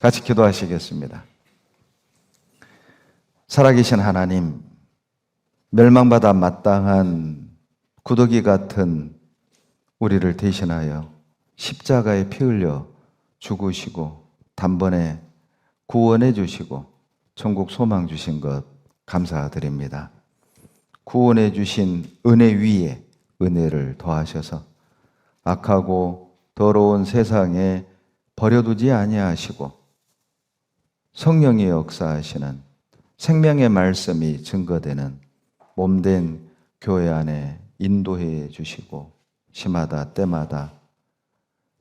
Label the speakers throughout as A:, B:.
A: 같이 기도하시겠습니다. 살아계신 하나님, 멸망받아 마땅한 구더기 같은 우리를 대신하여 십자가에 피 흘려 죽으시고 단번에 구원해 주시고 천국 소망 주신 것 감사드립니다. 구원해 주신 은혜 위에 은혜를 더하셔서 악하고 더러운 세상에 버려두지 아니하시고 성령의 역사하시는 생명의 말씀이 증거되는 몸된 교회 안에 인도해 주시고 시마다 때마다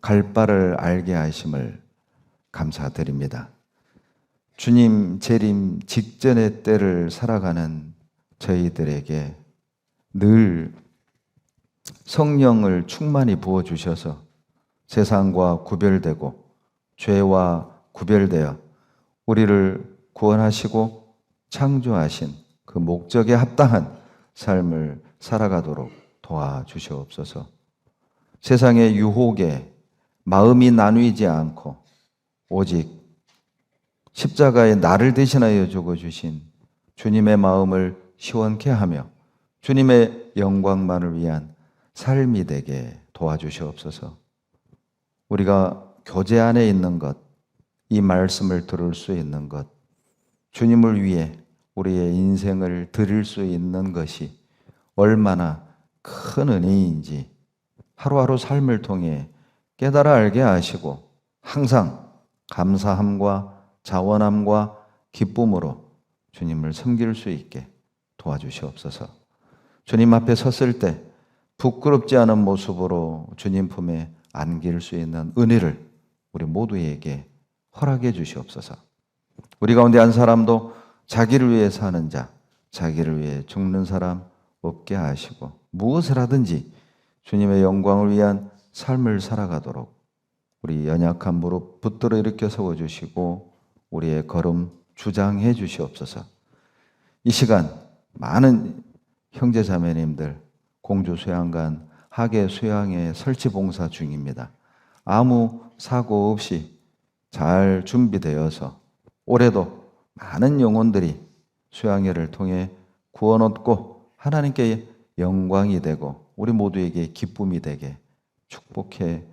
A: 갈 바를 알게 하심을 감사드립니다. 주님 재림 직전의 때를 살아가는 저희들에게 늘 성령을 충만히 부어주셔서 세상과 구별되고 죄와 구별되어 우리를 구원하시고 창조하신 그 목적에 합당한 삶을 살아가도록 도와주시옵소서. 세상의 유혹에 마음이 나뉘지 않고 오직 십자가에 나를 대신하여 죽어주신 주님의 마음을 시원케 하며 주님의 영광만을 위한 삶이 되게 도와주시옵소서. 우리가 교제 안에 있는 것, 이 말씀을 들을 수 있는 것, 주님을 위해 우리의 인생을 드릴 수 있는 것이 얼마나 큰 은혜인지 하루하루 삶을 통해 깨달아 알게 하시고 항상 감사함과 자원함과 기쁨으로 주님을 섬길 수 있게 도와주시옵소서. 주님 앞에 섰을 때 부끄럽지 않은 모습으로 주님 품에 안길 수 있는 은혜를 우리 모두에게 허락해 주시옵소서. 우리 가운데 한 사람도 자기를 위해 사는 자, 자기를 위해 죽는 사람 없게 하시고 무엇을 하든지 주님의 영광을 위한 삶을 살아가도록 우리 연약한 무릎 붙들어 일으켜 세워주시고 우리의 걸음 주장해 주시옵소서. 이 시간 많은 형제 자매님들 공주 수양관 하계 수양회 설치 봉사 중입니다. 아무 사고 없이 잘 준비되어서 올해도 많은 영혼들이 수양회를 통해 구원 얻고 하나님께 영광이 되고 우리 모두에게 기쁨이 되게 축복해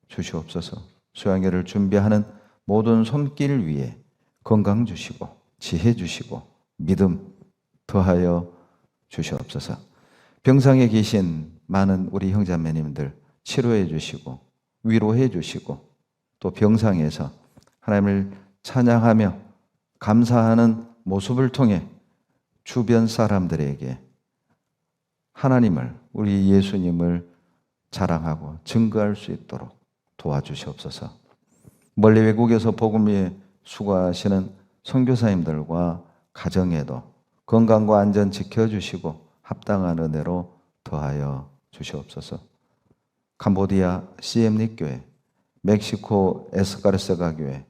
A: 주시옵소서. 수양회를 준비하는 모든 손길 위에 건강 주시고 지혜 주시고 믿음 더하여 주시옵소서. 병상에 계신 많은 우리 형제자매님들 치료해 주시고 위로해 주시고 또 병상에서 하나님을 찬양하며 감사하는 모습을 통해 주변 사람들에게 하나님을, 우리 예수님을 자랑하고 증거할 수 있도록 도와주시옵소서. 멀리 외국에서 복음 위에 수고하시는 선교사님들과 가정에도 건강과 안전 지켜주시고 합당한 은혜로 더하여 주시옵소서. 캄보디아 CM닉 교회, 멕시코 에스카르세가 교회,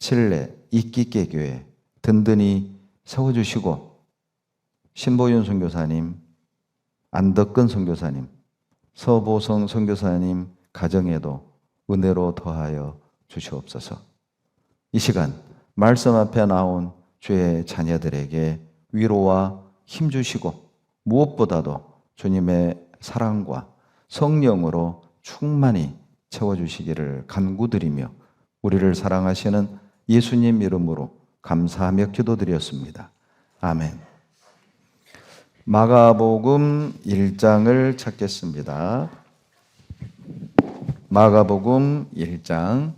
A: 칠레 이끼께 교회 든든히 세워주시고 신보윤 선교사님, 안덕근 선교사님, 서보성 선교사님 가정에도 은혜로 더하여 주시옵소서. 이 시간 말씀 앞에 나온 주의 자녀들에게 위로와 힘 주시고 무엇보다도 주님의 사랑과 성령으로 충만히 채워주시기를 간구드리며 우리를 사랑하시는 예수님 이름으로 감사하며 기도드렸습니다. 아멘. 마가복음 1장을 찾겠습니다. 마가복음 1장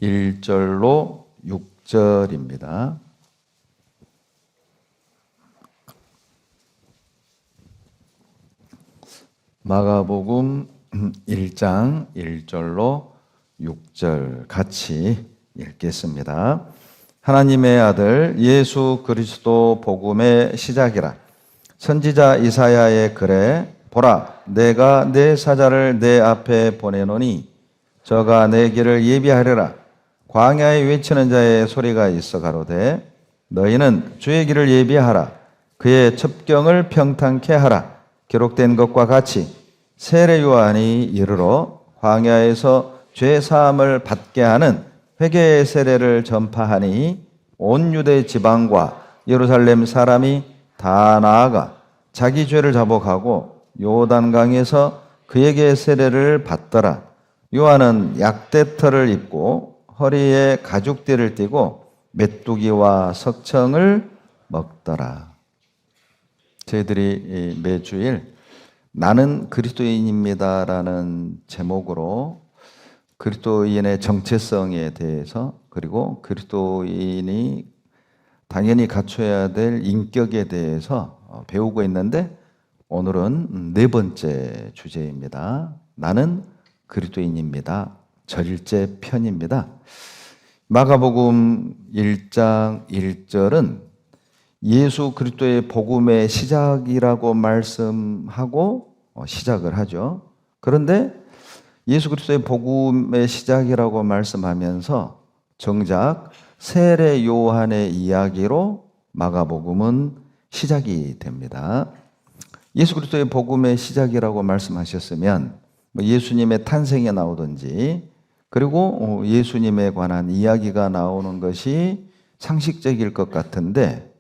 A: 1절로 6절입니다. 마가복음 1장 1절로 6절 같이 읽겠습니다. 하나님의 아들 예수 그리스도 복음의 시작이라. 선지자 이사야의 글에 보라 내가 내 사자를 내 앞에 보내노니 저가 내 길을 예비하리라. 광야에 외치는 자의 소리가 있어 가로되 너희는 주의 길을 예비하라. 그의 첩경을 평탄케 하라. 기록된 것과 같이 세례 요한이 이르러 광야에서 죄 사함을 받게 하는 회개의 세례를 전파하니 온 유대 지방과 예루살렘 사람이 다 나아가 자기 죄를 자복하고 요단강에서 그에게 세례를 받더라. 요한은 약대털을 입고 허리에 가죽띠를 띠고 메뚜기와 석청을 먹더라. 저희들이 매주일 나는 그리스도인입니다라는 제목으로 그리스도인의 정체성에 대해서, 그리고 그리스도인이 당연히 갖춰야 될 인격에 대해서 배우고 있는데, 오늘은 네 번째 주제입니다. 나는 그리스도인입니다. 절일제 편입니다. 마가복음 1장 1절은 예수 그리스도의 복음의 시작이라고 말씀하고 시작을 하죠. 그런데 예수 그리스도의 복음의 시작이라고 말씀하면서 정작 세례 요한의 이야기로 마가복음은 시작이 됩니다. 예수 그리스도의 복음의 시작이라고 말씀하셨으면 예수님의 탄생에 나오든지, 그리고 예수님에 관한 이야기가 나오는 것이 상식적일 것 같은데,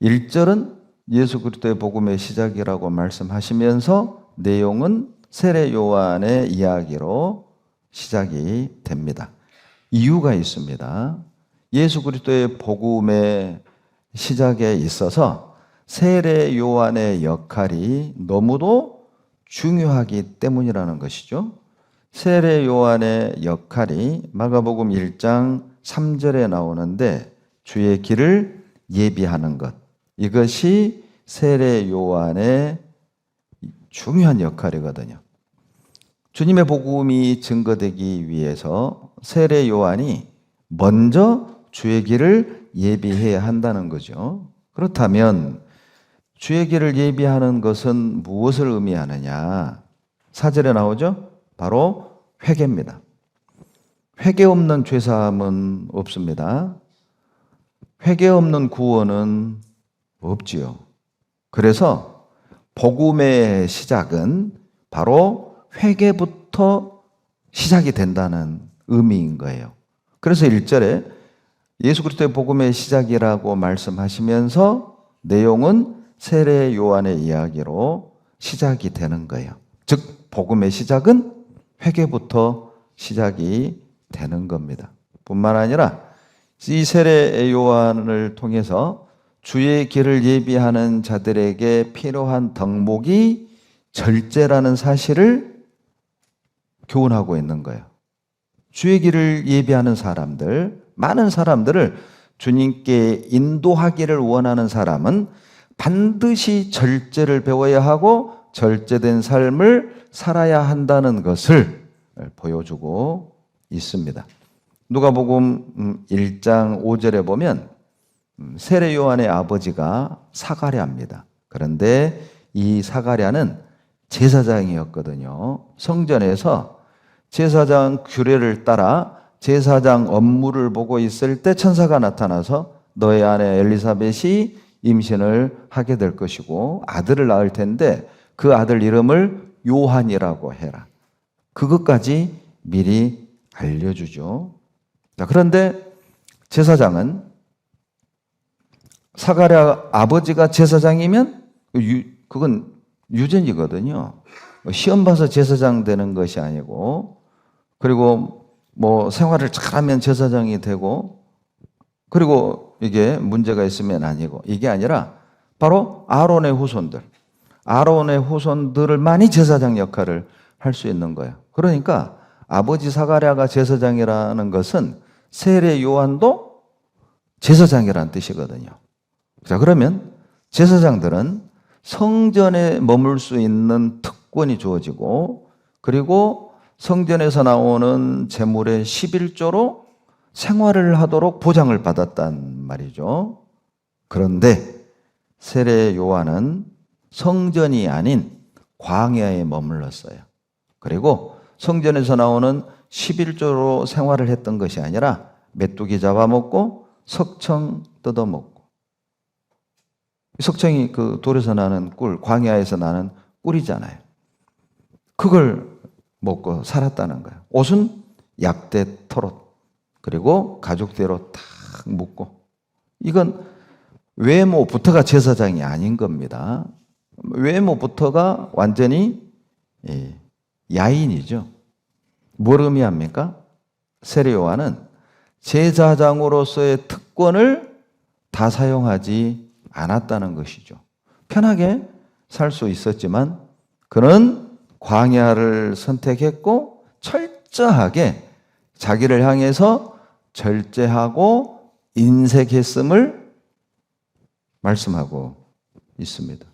A: 1절은 예수 그리스도의 복음의 시작이라고 말씀하시면서 내용은 세례 요한의 이야기로 시작이 됩니다. 이유가 있습니다. 예수 그리스도의 복음의 시작에 있어서 세례 요한의 역할이 너무도 중요하기 때문이라는 것이죠. 세례 요한의 역할이 마가복음 1장 3절에 나오는데, 주의 길을 예비하는 것, 이것이 세례 요한의 중요한 역할이거든요. 주님의 복음이 증거되기 위해서 세례 요한이 먼저 주의 길을 예비해야 한다는 거죠. 그렇다면 주의 길을 예비하는 것은 무엇을 의미하느냐? 4절에 나오죠? 바로 회개입니다. 회개 없는 죄사함은 없습니다. 회개 없는 구원은 없지요. 그래서 복음의 시작은 바로 회개부터 시작이 된다는 의미인 거예요. 그래서 1절에 예수 그리스도의 복음의 시작이라고 말씀하시면서 내용은 세례 요한의 이야기로 시작이 되는 거예요. 즉 복음의 시작은 회개부터 시작이 되는 겁니다. 뿐만 아니라 이 세례 요한을 통해서 주의 길을 예비하는 자들에게 필요한 덕목이 절제라는 사실을 교훈하고 있는 거예요. 주의 길을 예비하는 사람들, 많은 사람들을 주님께 인도하기를 원하는 사람은 반드시 절제를 배워야 하고 절제된 삶을 살아야 한다는 것을 보여주고 있습니다. 누가복음 1장 5절에 보면 세례 요한의 아버지가 사가랴입니다. 그런데 이 사가랴는 제사장이었거든요. 성전에서 제사장 규례를 따라 제사장 업무를 보고 있을 때 천사가 나타나서 너의 아내 엘리사벳이 임신을 하게 될 것이고 아들을 낳을 텐데 그 아들 이름을 요한이라고 해라. 그것까지 미리 알려주죠. 자, 그런데 제사장은 사가랴 아버지가 제사장이면 그건 유전이거든요. 시험 봐서 제사장 되는 것이 아니고, 그리고 뭐 생활을 잘하면 제사장이 되고, 그리고 이게 문제가 있으면 아니고, 이게 아니라 바로 아론의 후손들만이 제사장 역할을 할 수 있는 거예요. 그러니까 아버지 사가랴가 제사장이라는 것은 세례 요한도 제사장이라는 뜻이거든요. 자, 그러면 제사장들은 성전에 머물 수 있는 특권이 주어지고, 그리고 성전에서 나오는 제물의 11조로 생활을 하도록 보장을 받았단 말이죠. 그런데 세례 요한은 성전이 아닌 광야에 머물렀어요. 그리고 성전에서 나오는 11조로 생활을 했던 것이 아니라 메뚜기 잡아먹고 석청 뜯어먹고, 석청이 그 돌에서 나는 꿀, 광야에서 나는 꿀이잖아요. 그걸 먹고 살았다는 거예요. 옷은 약대 털옷. 그리고 가죽대로 탁 묶고. 이건 외모부터가 제사장이 아닌 겁니다. 외모부터가 완전히 야인이죠. 뭘 의미합니까? 세례 요한은 제사장으로서의 특권을 다 사용하지 않았다는 것이죠. 편하게 살 수 있었지만 그는 광야를 선택했고 철저하게 자기를 향해서 절제하고 인색했음을 말씀하고 있습니다.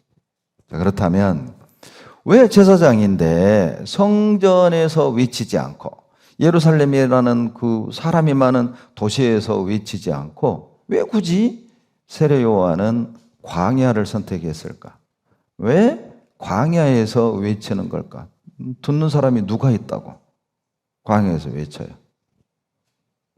A: 자, 그렇다면 왜 제사장인데 성전에서 외치지 않고 예루살렘이라는 그 사람이 많은 도시에서 외치지 않고 왜 굳이 세례 요한은 광야를 선택했을까? 왜 광야에서 외치는 걸까? 듣는 사람이 누가 있다고 광야에서 외쳐요?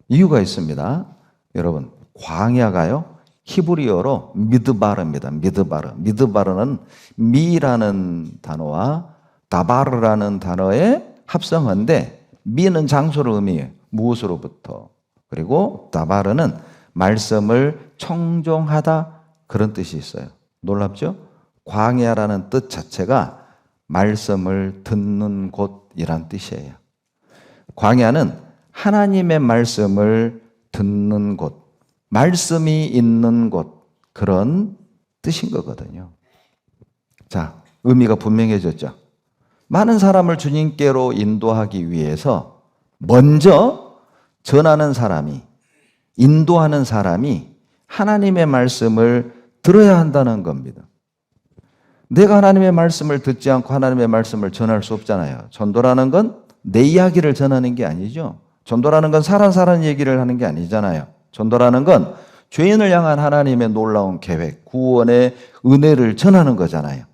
A: 이유가 있습니다. 여러분, 광야가요 히브리어로 미드바르입니다. 미드바르. 미드바르는 미라는 단어와 다바르라는 단어의 합성어인데 미는 장소를 의미해요. 무엇으로부터. 그리고 다바르는 말씀을 청종하다 그런 뜻이 있어요. 놀랍죠? 광야라는 뜻 자체가 말씀을 듣는 곳이란 뜻이에요. 광야는 하나님의 말씀을 듣는 곳, 말씀이 있는 곳, 그런 뜻인 거거든요. 자, 의미가 분명해졌죠. 많은 사람을 주님께로 인도하기 위해서 먼저 전하는 사람이, 인도하는 사람이 하나님의 말씀을 들어야 한다는 겁니다. 내가 하나님의 말씀을 듣지 않고 하나님의 말씀을 전할 수 없잖아요. 전도라는 건 내 이야기를 전하는 게 아니죠. 전도라는 건 사람 얘기를 하는 게 아니잖아요. 전도라는 건 죄인을 향한 하나님의 놀라운 계획, 구원의 은혜를 전하는 거잖아요.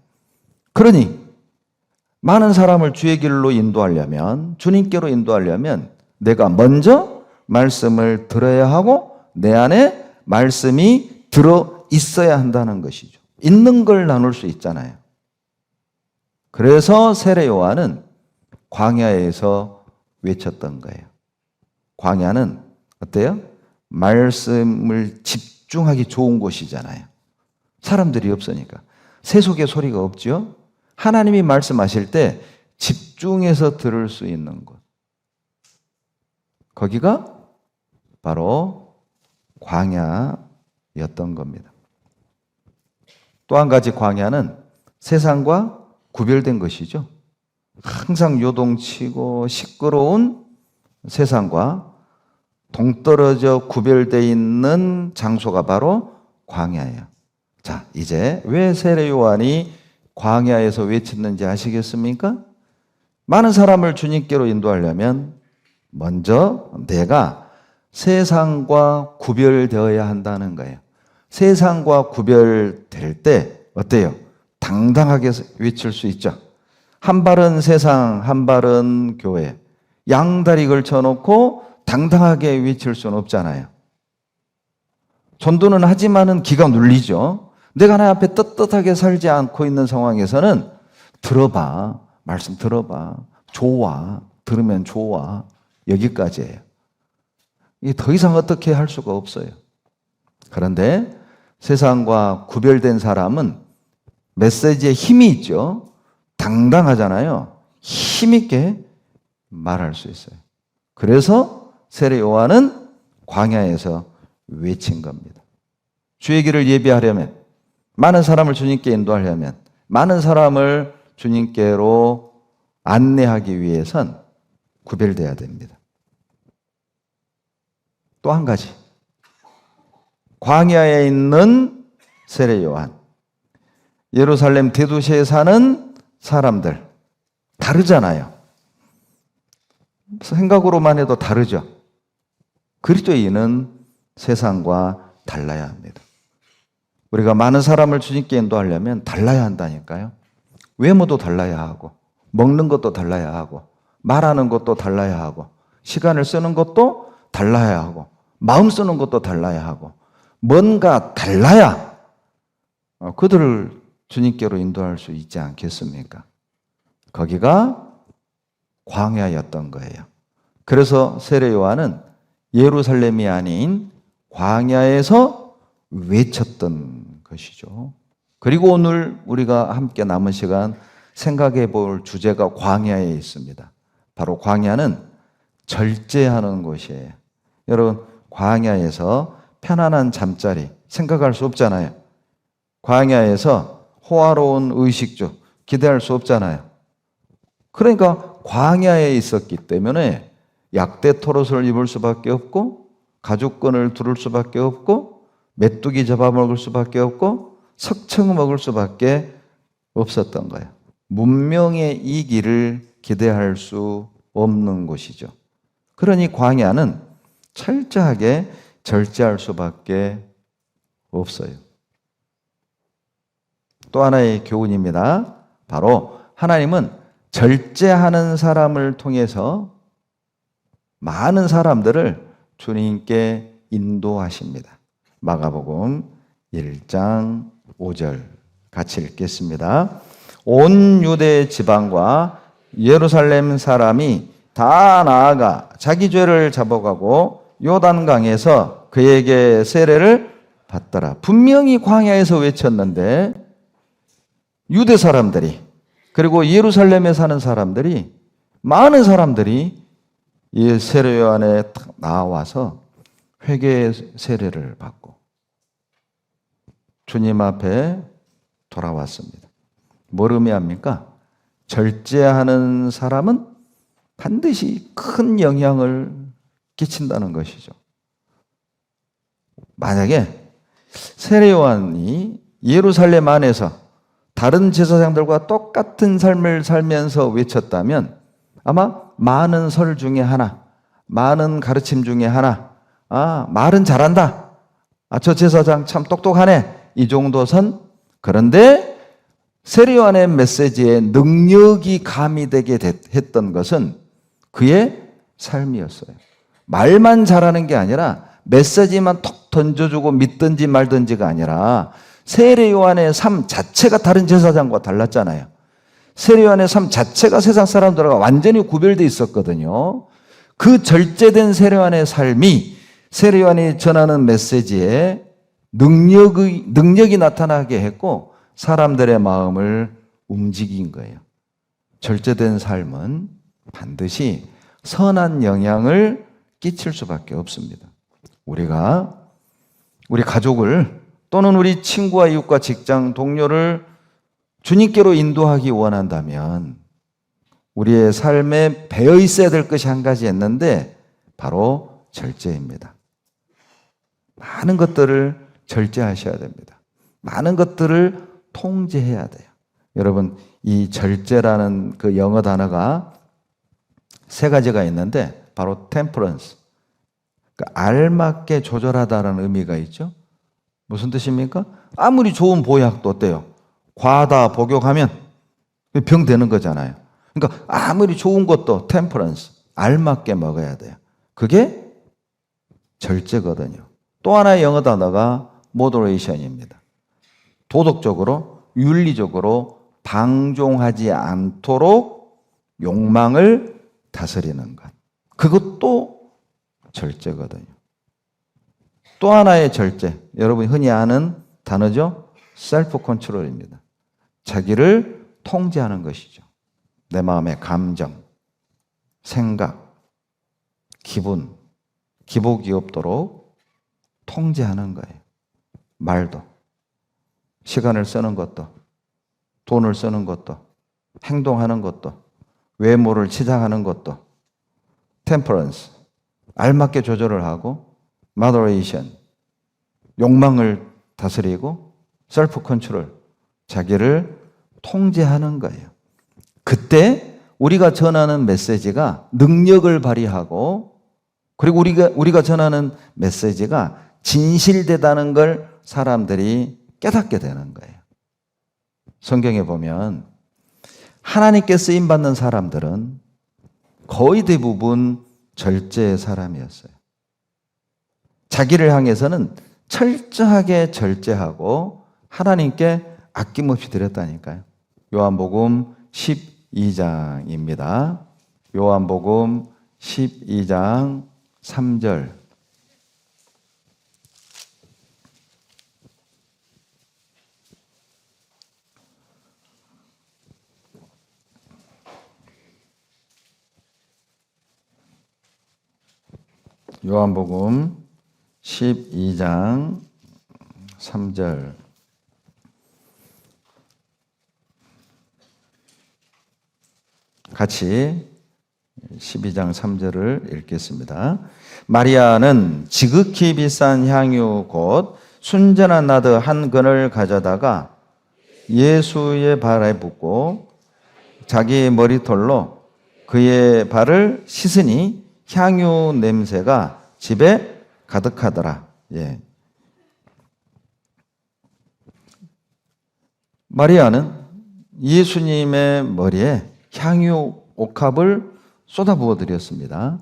A: 그러니 많은 사람을 주의 길로 인도하려면, 주님께로 인도하려면 내가 먼저 말씀을 들어야 하고 내 안에 말씀이 들어 있어야 한다는 것이죠. 있는 걸 나눌 수 있잖아요. 그래서 세례 요한은 광야에서 외쳤던 거예요. 광야는 어때요? 말씀을 집중하기 좋은 곳이잖아요. 사람들이 없으니까. 세속의 소리가 없죠. 하나님이 말씀하실 때 집중해서 들을 수 있는 곳. 거기가 바로 광야였던 겁니다. 또 한 가지 광야는 세상과 구별된 것이죠. 항상 요동치고 시끄러운 세상과 동떨어져 구별되어 있는 장소가 바로 광야예요. 자, 이제 왜 세례 요한이 광야에서 외쳤는지 아시겠습니까? 많은 사람을 주님께로 인도하려면 먼저 내가 세상과 구별되어야 한다는 거예요. 세상과 구별될 때 어때요? 당당하게 외칠 수 있죠. 한 발은 세상, 한 발은 교회. 양다리 걸쳐놓고 당당하게 외칠 수는 없잖아요. 전도는 하지만은 기가 눌리죠. 내가 하나님 앞에 떳떳하게 살지 않고 있는 상황에서는 들어봐. 말씀 들어봐. 좋아. 들으면 좋아. 여기까지예요. 이게 더 이상 어떻게 할 수가 없어요. 그런데 세상과 구별된 사람은 메시지에 힘이 있죠. 당당하잖아요. 힘있게 말할 수 있어요. 그래서 세례 요한은 광야에서 외친 겁니다. 주의 길을 예비하려면, 많은 사람을 주님께 인도하려면, 많은 사람을 주님께로 안내하기 위해선 구별돼야 됩니다. 또 한 가지. 광야에 있는 세례 요한. 예루살렘 대도시에 사는 사람들. 다르잖아요. 생각으로만 해도 다르죠. 그리스도인은 세상과 달라야 합니다. 우리가 많은 사람을 주님께 인도하려면 달라야 한다니까요. 외모도 달라야 하고, 먹는 것도 달라야 하고, 말하는 것도 달라야 하고, 시간을 쓰는 것도 달라야 하고, 마음 쓰는 것도 달라야 하고, 뭔가 달라야 그들을 주님께로 인도할 수 있지 않겠습니까? 거기가 광야였던 거예요. 그래서 세례 요한은 예루살렘이 아닌 광야에서 외쳤던 것이죠. 그리고 오늘 우리가 함께 남은 시간 생각해 볼 주제가 광야에 있습니다. 바로 광야는 절제하는 곳이에요. 여러분, 광야에서 편안한 잠자리 생각할 수 없잖아요. 광야에서 호화로운 의식주 기대할 수 없잖아요. 그러니까 광야에 있었기 때문에 약대 토롯을 입을 수밖에 없고, 가죽끈을 두를 수밖에 없고, 메뚜기 잡아먹을 수밖에 없고, 석청 먹을 수밖에 없었던 거예요. 문명의 이기를 기대할 수 없는 곳이죠. 그러니 광야는 철저하게 절제할 수밖에 없어요. 또 하나의 교훈입니다. 바로 하나님은 절제하는 사람을 통해서 많은 사람들을 주님께 인도하십니다. 마가복음 1장 5절 같이 읽겠습니다. 온 유대 지방과 예루살렘 사람이 다 나아가 자기 죄를 잡아가고 요단강에서 그에게 세례를 받더라. 분명히 광야에서 외쳤는데 유대 사람들이, 그리고 예루살렘에 사는 사람들이, 많은 사람들이 이 세례 요한에 나와서 회개의 세례를 받고 주님 앞에 돌아왔습니다. 뭘 의미합니까? 절제하는 사람은 반드시 큰 영향을 끼친다는 것이죠. 만약에 세례 요한이 예루살렘 안에서 다른 제사장들과 똑같은 삶을 살면서 외쳤다면 아마 많은 설 중에 하나, 많은 가르침 중에 하나, 말은 잘한다, 저 제사장 참 똑똑하네, 이 정도 선. 그런데 세례 요한의 메시지에 능력이 가미되게 했던 것은 그의 삶이었어요. 말만 잘하는 게 아니라 메시지만 톡 던져주고 믿든지 말든지가 아니라 세례 요한의 삶 자체가 다른 제사장과 달랐잖아요. 세례 요한의 삶 자체가 세상 사람들과 완전히 구별되어 있었거든요. 그 절제된 세례 요한의 삶이 세례 요한이 전하는 메시지에 능력이 나타나게 했고 사람들의 마음을 움직인 거예요. 절제된 삶은 반드시 선한 영향을 끼칠 수밖에 없습니다. 우리가 우리 가족을 또는 우리 친구와 이웃과 직장 동료를 주님께로 인도하기 원한다면 우리의 삶에 배어 있어야 될 것이 한 가지 있는데 바로 절제입니다. 많은 것들을 절제하셔야 됩니다. 많은 것들을 통제해야 돼요. 여러분, 이 절제라는 그 영어 단어가 세 가지가 있는데 바로 temperance, 알맞게 조절하다라는 의미가 있죠. 무슨 뜻입니까? 아무리 좋은 보약도 어때요? 과다 복용하면 병 되는 거잖아요. 그러니까 아무리 좋은 것도 temperance, 알맞게 먹어야 돼요. 그게 절제거든요. 또 하나의 영어 단어가 moderation입니다. 도덕적으로, 윤리적으로 방종하지 않도록 욕망을 다스리는 것. 그것도 절제거든요. 또 하나의 절제, 여러분이 흔히 아는 단어죠? 셀프 컨트롤입니다. 자기를 통제하는 것이죠. 내 마음의 감정, 생각, 기분, 기복이 없도록 통제하는 거예요. 말도, 시간을 쓰는 것도, 돈을 쓰는 것도, 행동하는 것도, 외모를 치장하는 것도, 템퍼런스, 알맞게 조절을 하고, moderation, 욕망을 다스리고, 셀프 컨트롤, 자기를 통제하는 거예요. 그때 우리가 전하는 메시지가 능력을 발휘하고, 그리고 우리가 전하는 메시지가 진실되다는 걸 사람들이 깨닫게 되는 거예요. 성경에 보면 하나님께 쓰임받는 사람들은 거의 대부분 절제의 사람이었어요. 자기를 향해서는 철저하게 절제하고 하나님께 아낌없이 드렸다니까요. 요한복음 12장입니다. 요한복음 12장 3절 요한복음 12장 3절. 같이 12장 3절을 읽겠습니다. 마리아는 지극히 비싼 향유 곧 순전한 나드 한 근을 가져다가 예수의 발에 붓고 자기 머리털로 그의 발을 씻으니 향유 냄새가 집에 가득하더라. 예. 마리아는 예수님의 머리에 향유 옥합을 쏟아부어 드렸습니다.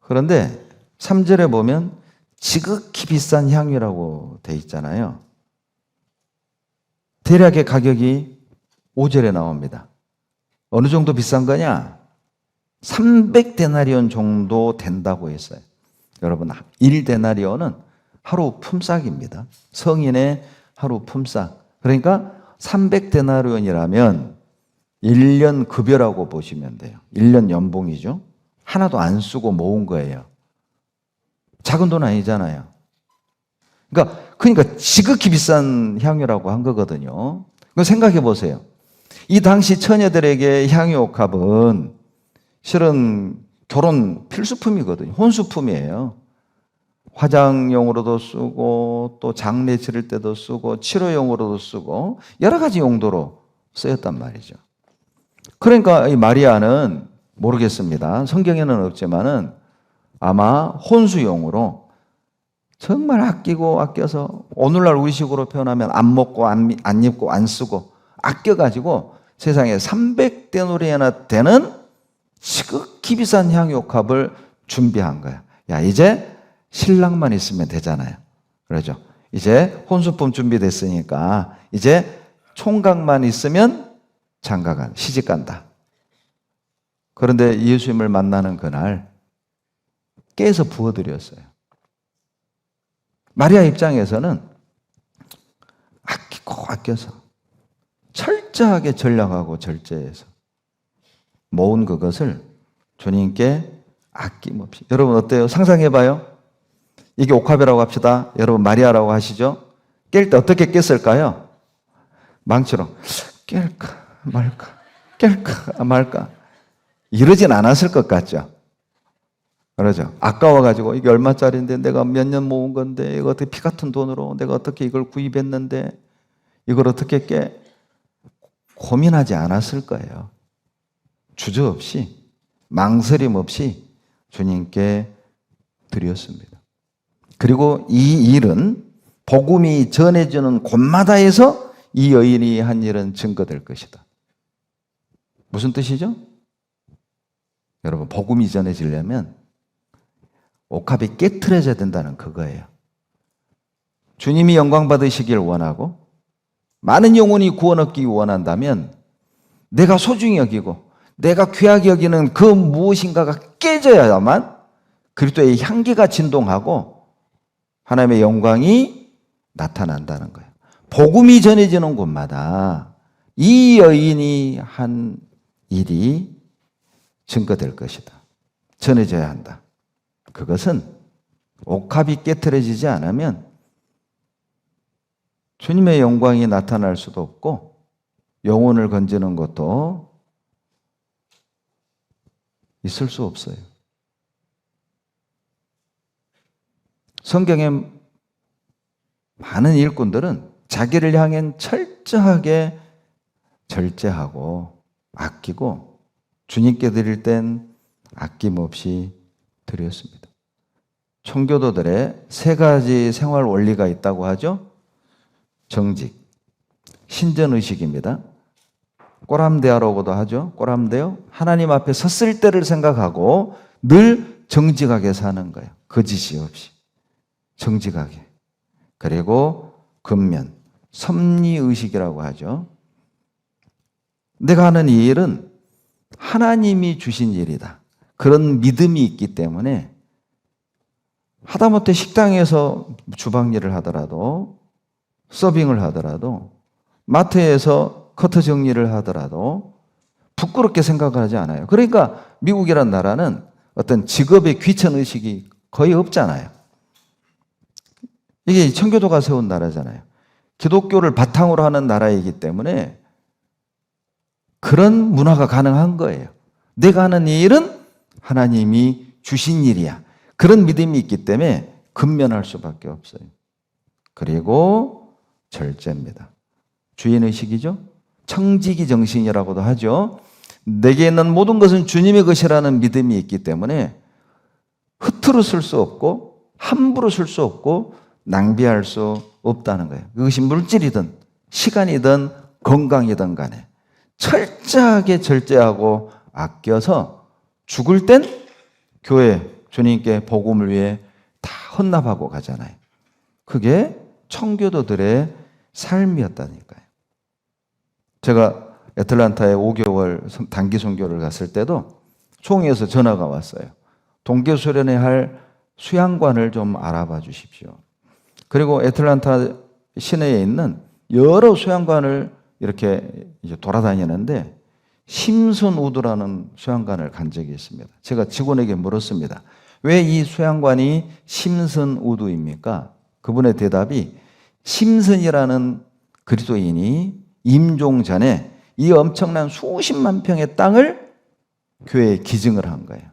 A: 그런데 3절에 보면 지극히 비싼 향유라고 돼 있잖아요. 대략의 가격이 5절에 나옵니다. 어느 정도 비싼 거냐? 300데나리온 정도 된다고 했어요. 여러분, 1데나리온은 하루 품삯입니다. 성인의 하루 품삯. 그러니까 300데나리온이라면 1년 급여라고 보시면 돼요. 1년 연봉이죠. 하나도 안 쓰고 모은 거예요. 작은 돈 아니잖아요. 그러니까 지극히 비싼 향유라고 한 거거든요. 생각해 보세요. 이 당시 처녀들에게 향유 옥합은 실은 결혼 필수품이거든요. 혼수품이에요. 화장용으로도 쓰고 또 장례 치를 때도 쓰고 치료용으로도 쓰고 여러 가지 용도로 쓰였단 말이죠. 그러니까 이 마리아는 모르겠습니다. 성경에는 없지만은 아마 혼수용으로 정말 아끼고 아껴서 오늘날 우리식으로 표현하면 안 먹고 안 입고 안 쓰고 아껴가지고 세상에 300데나리온이나 되는 지극히 비싼 향유옥합을 준비한 거야. 야, 이제 신랑만 있으면 되잖아요. 그러죠. 이제 혼수품 준비됐으니까 이제 총각만 있으면 장가간, 시집간다. 그런데 예수님을 만나는 그날 깨서 부어드렸어요. 마리아 입장에서는 아끼고 아껴서 철저하게 전략하고 절제해서 모은 그것을 주님께 아낌없이. 여러분 어때요? 상상해봐요. 이게 옥합이라고 합시다. 여러분 마리아라고 하시죠? 깰 때 어떻게 깼을까요? 망치로 깰까 말까 깰까 말까 이러진 않았을 것 같죠? 그러죠. 아까워가지고 이게 얼마짜리인데 내가 몇 년 모은 건데 이거 어떻게 피 같은 돈으로 내가 어떻게 이걸 구입했는데 이걸 어떻게 깨? 고민하지 않았을 거예요. 주저없이 망설임 없이 주님께 드렸습니다. 그리고 이 일은 복음이 전해지는 곳마다에서 이 여인이 한 일은 증거될 것이다. 무슨 뜻이죠? 여러분, 복음이 전해지려면 옥합이 깨트려져야 된다는 그거예요. 주님이 영광 받으시길 원하고 많은 영혼이 구원 얻기 원한다면 내가 소중히 여기고 내가 귀하게 여기는 그 무엇인가가 깨져야만 그리스도의 향기가 진동하고 하나님의 영광이 나타난다는 거예요. 복음이 전해지는 곳마다 이 여인이 한 일이 증거될 것이다. 전해져야 한다. 그것은 옥합이 깨트려지지 않으면 주님의 영광이 나타날 수도 없고 영혼을 건지는 것도 있을 수 없어요. 성경의 많은 일꾼들은 자기를 향해 철저하게 절제하고 아끼고 주님께 드릴 땐 아낌없이 드렸습니다. 청교도들의 세 가지 생활 원리가 있다고 하죠. 정직, 신전의식입니다. 꼬람대하라고도 하죠. 꼬람대요. 하나님 앞에 섰을 때를 생각하고 늘 정직하게 사는 거예요. 거짓이 없이. 정직하게. 그리고 근면, 섭리의식이라고 하죠. 내가 하는 이 일은 하나님이 주신 일이다. 그런 믿음이 있기 때문에 하다못해 식당에서 주방 일을 하더라도 서빙을 하더라도 마트에서 커터 정리를 하더라도 부끄럽게 생각을 하지 않아요. 그러니까 미국이란 나라는 어떤 직업의 귀천의식이 거의 없잖아요. 이게 청교도가 세운 나라잖아요. 기독교를 바탕으로 하는 나라이기 때문에 그런 문화가 가능한 거예요. 내가 하는 일은 하나님이 주신 일이야. 그런 믿음이 있기 때문에 근면할 수밖에 없어요. 그리고 절제입니다. 주인의식이죠. 청지기 정신이라고도 하죠. 내게 있는 모든 것은 주님의 것이라는 믿음이 있기 때문에 흐트러 쓸 수 없고 함부로 쓸 수 없고 낭비할 수 없다는 거예요. 그것이 물질이든 시간이든 건강이든 간에 철저하게 절제하고 아껴서 죽을 땐 교회 주님께 복음을 위해 다 헌납하고 가잖아요. 그게 청교도들의 삶이었다니까요. 제가 애틀란타에 5개월 단기 선교를 갔을 때도 총회에서 전화가 왔어요. 동계 수련회 할 수양관을 좀 알아봐 주십시오. 그리고 애틀란타 시내에 있는 여러 수양관을 이렇게 이제 돌아다니는데 심슨 우드라는 수양관을 간 적이 있습니다. 제가 직원에게 물었습니다. 왜 이 수양관이 심슨 우드입니까? 그분의 대답이 심슨이라는 그리스도인이 임종 전에 이 엄청난 수십만 평의 땅을 교회에 기증을 한 거예요.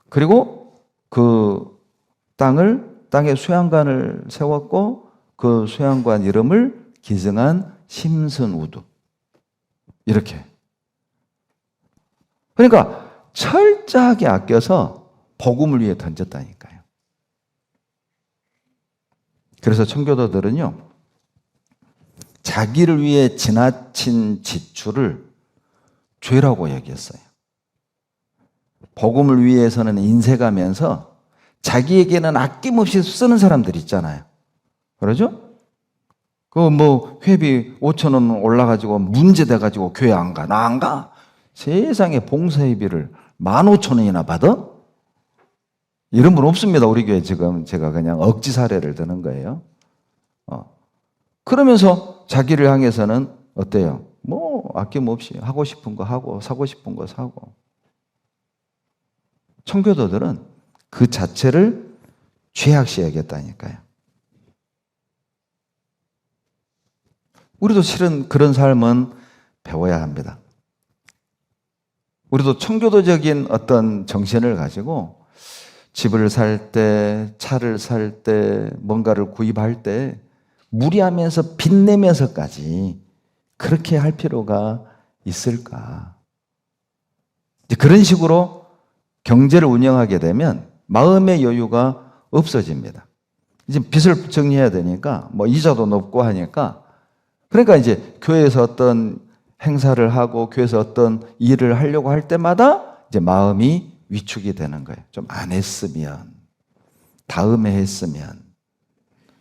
A: 그리고 그 땅에 수양관을 세웠고 그 수양관 이름을 기증한 심슨 우드. 이렇게. 그러니까 철저하게 아껴서 복음을 위해 던졌다니까요. 그래서 청교도들은요, 자기를 위해 지나친 지출을 죄라고 여겼어요. 복음을 위해서는 인색하면서 자기에게는 아낌없이 쓰는 사람들 있잖아요. 그러죠? 회비 5,000원 올라가지고 문제돼가지고 교회 안 가. 나 안 가. 세상에 봉사회비를 15,000원이나 받아? 이런 분 없습니다. 우리 교회 지금 제가 그냥 억지 사례를 드는 거예요. 그러면서 자기를 향해서는 어때요? 아낌없이 하고 싶은 거 하고 사고 싶은 거 사고. 청교도들은 그 자체를 죄악시 여겼다니까요. 우리도 실은 그런 삶은 배워야 합니다. 우리도 청교도적인 어떤 정신을 가지고 집을 살 때, 차를 살 때, 뭔가를 구입할 때 무리하면서 빚내면서까지 그렇게 할 필요가 있을까? 그런 식으로 경제를 운영하게 되면 마음의 여유가 없어집니다. 이제 빚을 정리해야 되니까 이자도 높고 하니까 그러니까 이제 교회에서 어떤 행사를 하고 교회에서 어떤 일을 하려고 할 때마다 이제 마음이 위축이 되는 거예요. 좀 안 했으면, 다음에 했으면.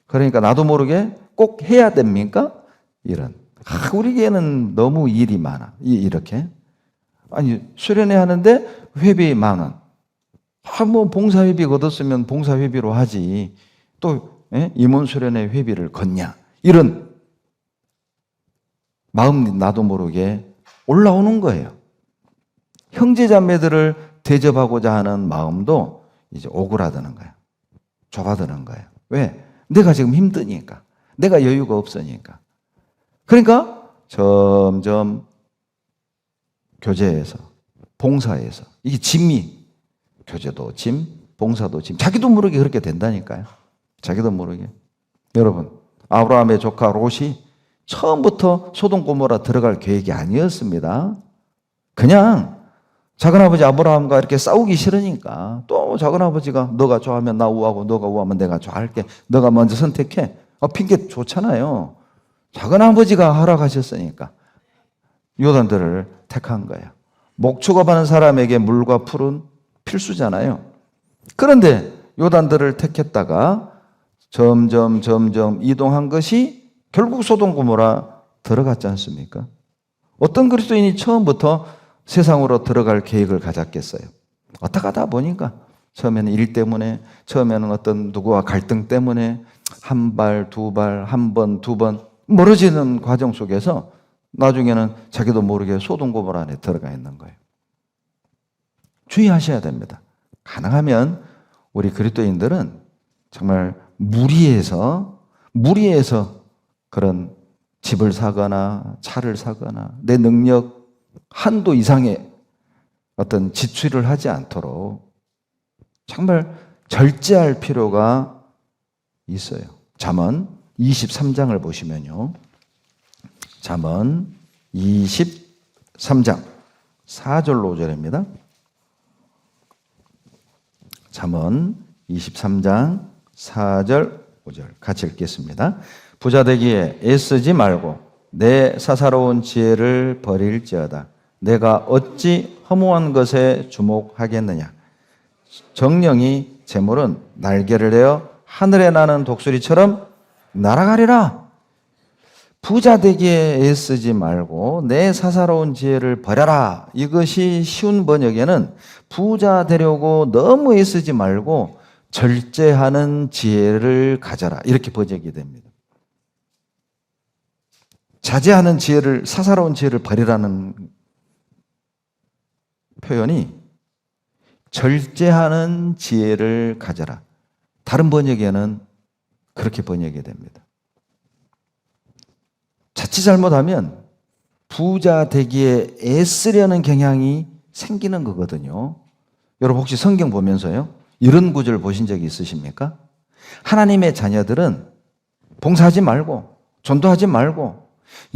A: 그러니까 나도 모르게 꼭 해야 됩니까? 이런. 우리 교회는 너무 일이 많아. 이렇게. 아니, 수련회 하는데 회비 10,000원. 봉사회비 걷었으면 봉사회비로 하지. 또, 임원 수련회 회비를 걷냐. 이런 마음 나도 모르게 올라오는 거예요. 형제자매들을 대접하고자 하는 마음도 이제 오그라드는 거예요. 좁아드는 거예요. 왜? 내가 지금 힘드니까. 내가 여유가 없으니까. 그러니까 점점 교제에서, 봉사에서, 이게 짐이, 교제도 짐, 봉사도 짐. 자기도 모르게 그렇게 된다니까요. 자기도 모르게. 여러분, 아브라함의 조카 롯이 처음부터 소돔 고모라 들어갈 계획이 아니었습니다. 그냥 작은아버지 아브라함과 이렇게 싸우기 싫으니까 또 작은아버지가 너가 좋아하면 나 우하고 너가 우하면 내가 좋아할게. 너가 먼저 선택해. 핑계 좋잖아요. 작은아버지가 허락하셨으니까 요단들을 택한 거예요. 목축업하는 사람에게 물과 풀은 필수잖아요. 그런데 요단들을 택했다가 점점 이동한 것이 결국 소돔 고모라 들어갔지 않습니까? 어떤 그리스도인이 처음부터 세상으로 들어갈 계획을 가졌겠어요? 어떻게 하다 보니까 처음에는 일 때문에, 처음에는 어떤 누구와 갈등 때문에 한 발, 두 발, 한 번, 두 번 멀어지는 과정 속에서 나중에는 자기도 모르게 소돔 고모라 안에 들어가 있는 거예요. 주의하셔야 됩니다. 가능하면 우리 그리스도인들은 정말 무리해서 그런 집을 사거나 차를 사거나 내 능력 한도 이상의 어떤 지출을 하지 않도록 정말 절제할 필요가 있어요. 잠언 23장을 보시면요. 잠언 23장 4절로 5절입니다. 잠언 23장 4절 5절 같이 읽겠습니다. 부자 되기에 애쓰지 말고 내 사사로운 지혜를 버릴지어다. 내가 어찌 허무한 것에 주목하겠느냐. 정령이 재물은 날개를 내어 하늘에 나는 독수리처럼 날아가리라. 부자 되기에 애쓰지 말고 내 사사로운 지혜를 버려라. 이것이 쉬운 번역에는 부자 되려고 너무 애쓰지 말고 절제하는 지혜를 가져라. 이렇게 번역이 됩니다. 자제하는 지혜를, 사사로운 지혜를 버리라는 표현이 절제하는 지혜를 가져라. 다른 번역에는 그렇게 번역이 됩니다. 자칫 잘못하면 부자 되기에 애쓰려는 경향이 생기는 거거든요. 여러분 혹시 성경 보면서요, 이런 구절 보신 적이 있으십니까? 하나님의 자녀들은 봉사하지 말고 전도하지 말고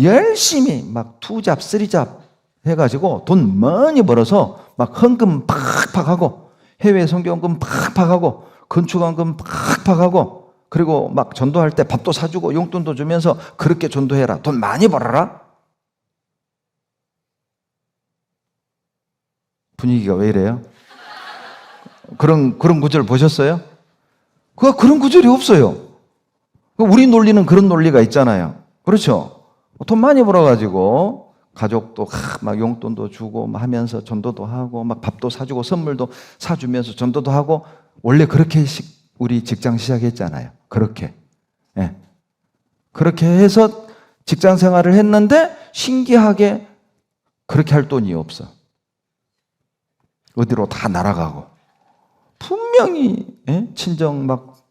A: 열심히 막 투잡, 쓰리잡 해가지고 돈 많이 벌어서 막 헌금 팍팍 하고 해외 선교헌금 팍팍 하고 건축헌금 팍팍 하고 그리고 막 전도할 때 밥도 사주고 용돈도 주면서 그렇게 전도해라. 돈 많이 벌어라. 분위기가 왜 이래요? 그런 구절 보셨어요? 그런 구절이 없어요. 우리 논리는 그런 논리가 있잖아요. 그렇죠? 돈 많이 벌어가지고 가족도 막 용돈도 주고 하면서 전도도 하고 막 밥도 사주고 선물도 사주면서 전도도 하고 원래 그렇게 우리 직장 시작했잖아요. 그렇게. 예. 그렇게 해서 직장 생활을 했는데 신기하게 그렇게 할 돈이 없어. 어디로 다 날아가고. 분명히 친정 막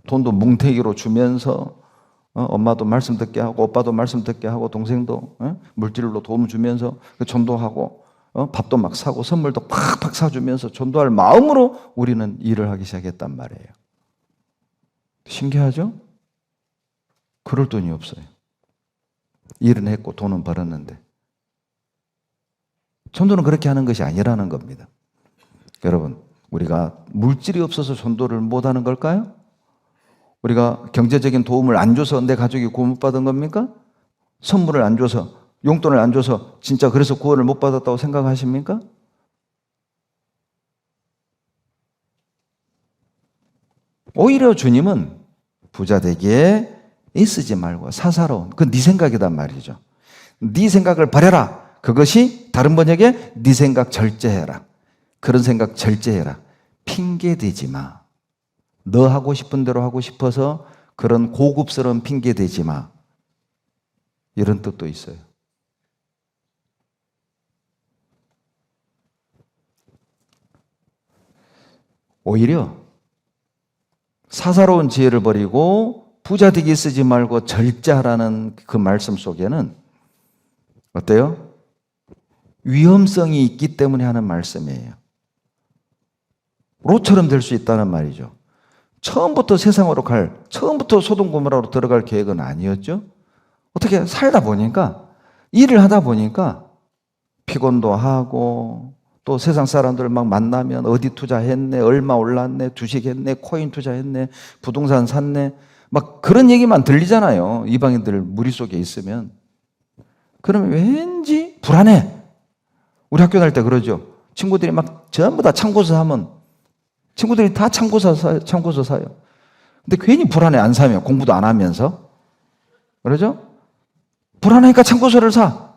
A: 돈도 뭉태기로 주면서 엄마도 말씀 듣게 하고 오빠도 말씀 듣게 하고 동생도 물질로 도움 주면서 전도하고 밥도 막 사고 선물도 팍팍 사주면서 전도할 마음으로 우리는 일을 하기 시작했단 말이에요. 신기하죠? 그럴 돈이 없어요. 일은 했고 돈은 벌었는데. 전도는 그렇게 하는 것이 아니라는 겁니다. 여러분, 우리가 물질이 없어서 전도를 못하는 걸까요? 우리가 경제적인 도움을 안 줘서 내 가족이 구원 못 받은 겁니까? 선물을 안 줘서, 용돈을 안 줘서 진짜 그래서 구원을 못 받았다고 생각하십니까? 오히려 주님은 부자 되기에 애쓰지 말고 사사로운, 그건 네 생각이란 말이죠. 네 생각을 버려라. 그것이 다른 번역에 네 생각 절제해라. 그런 생각 절제해라. 핑계 대지 마. 너 하고 싶은 대로 하고 싶어서 그런 고급스러운 핑계 대지 마. 이런 뜻도 있어요. 오히려 사사로운 지혜를 버리고 부자 되기 쓰지 말고 절제하라는 그 말씀 속에는 어때요? 위험성이 있기 때문에 하는 말씀이에요. 롯처럼 될 수 있다는 말이죠. 처음부터 세상으로 처음부터 소돔 고모라로 들어갈 계획은 아니었죠. 어떻게 살다 보니까, 일을 하다 보니까 피곤도 하고 또 세상 사람들 막 만나면 어디 투자했네, 얼마 올랐네, 주식 했네, 코인 투자했네, 부동산 샀네, 막 그런 얘기만 들리잖아요. 이방인들 무리 속에 있으면. 그러면 왠지 불안해. 우리 학교 다닐 때 그러죠. 친구들이 막 전부 다 참고서 하면 친구들이 다 참고서 사요. 근데 괜히 불안해, 안 사면. 공부도 안 하면서. 그러죠? 불안하니까 참고서를 사.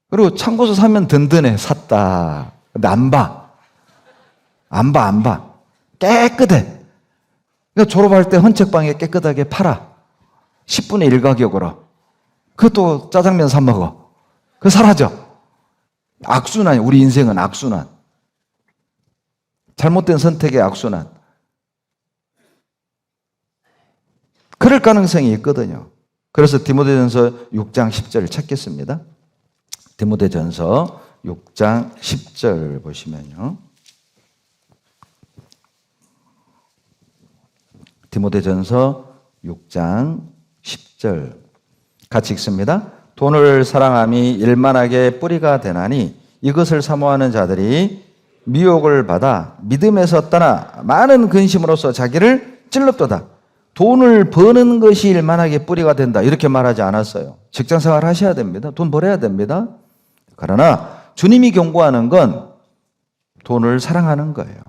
A: 그리고 참고서 사면 든든해. 샀다. 근데 안 봐. 깨끗해. 그러니까 졸업할 때 헌책방에 깨끗하게 팔아. 10분의 1 가격으로. 그것도 짜장면 사 먹어. 그거 사라져. 악순환이, 우리 인생은 악순환. 잘못된 선택의 악순환. 그럴 가능성이 있거든요. 그래서 디모데전서 6장 10절을 찾겠습니다. 디모데전서 6장 10절 보시면요. 디모데전서 6장 10절 같이 읽습니다. 돈을 사랑함이 일만하게 뿌리가 되나니 이것을 사모하는 자들이 미혹을 받아 믿음에서 떠나 많은 근심으로써 자기를 찔렀도다. 돈을 버는 것이 일만하게 뿌리가 된다 이렇게 말하지 않았어요. 직장생활 하셔야 됩니다. 돈 벌어야 됩니다. 그러나 주님이 경고하는 건 돈을 사랑하는 거예요.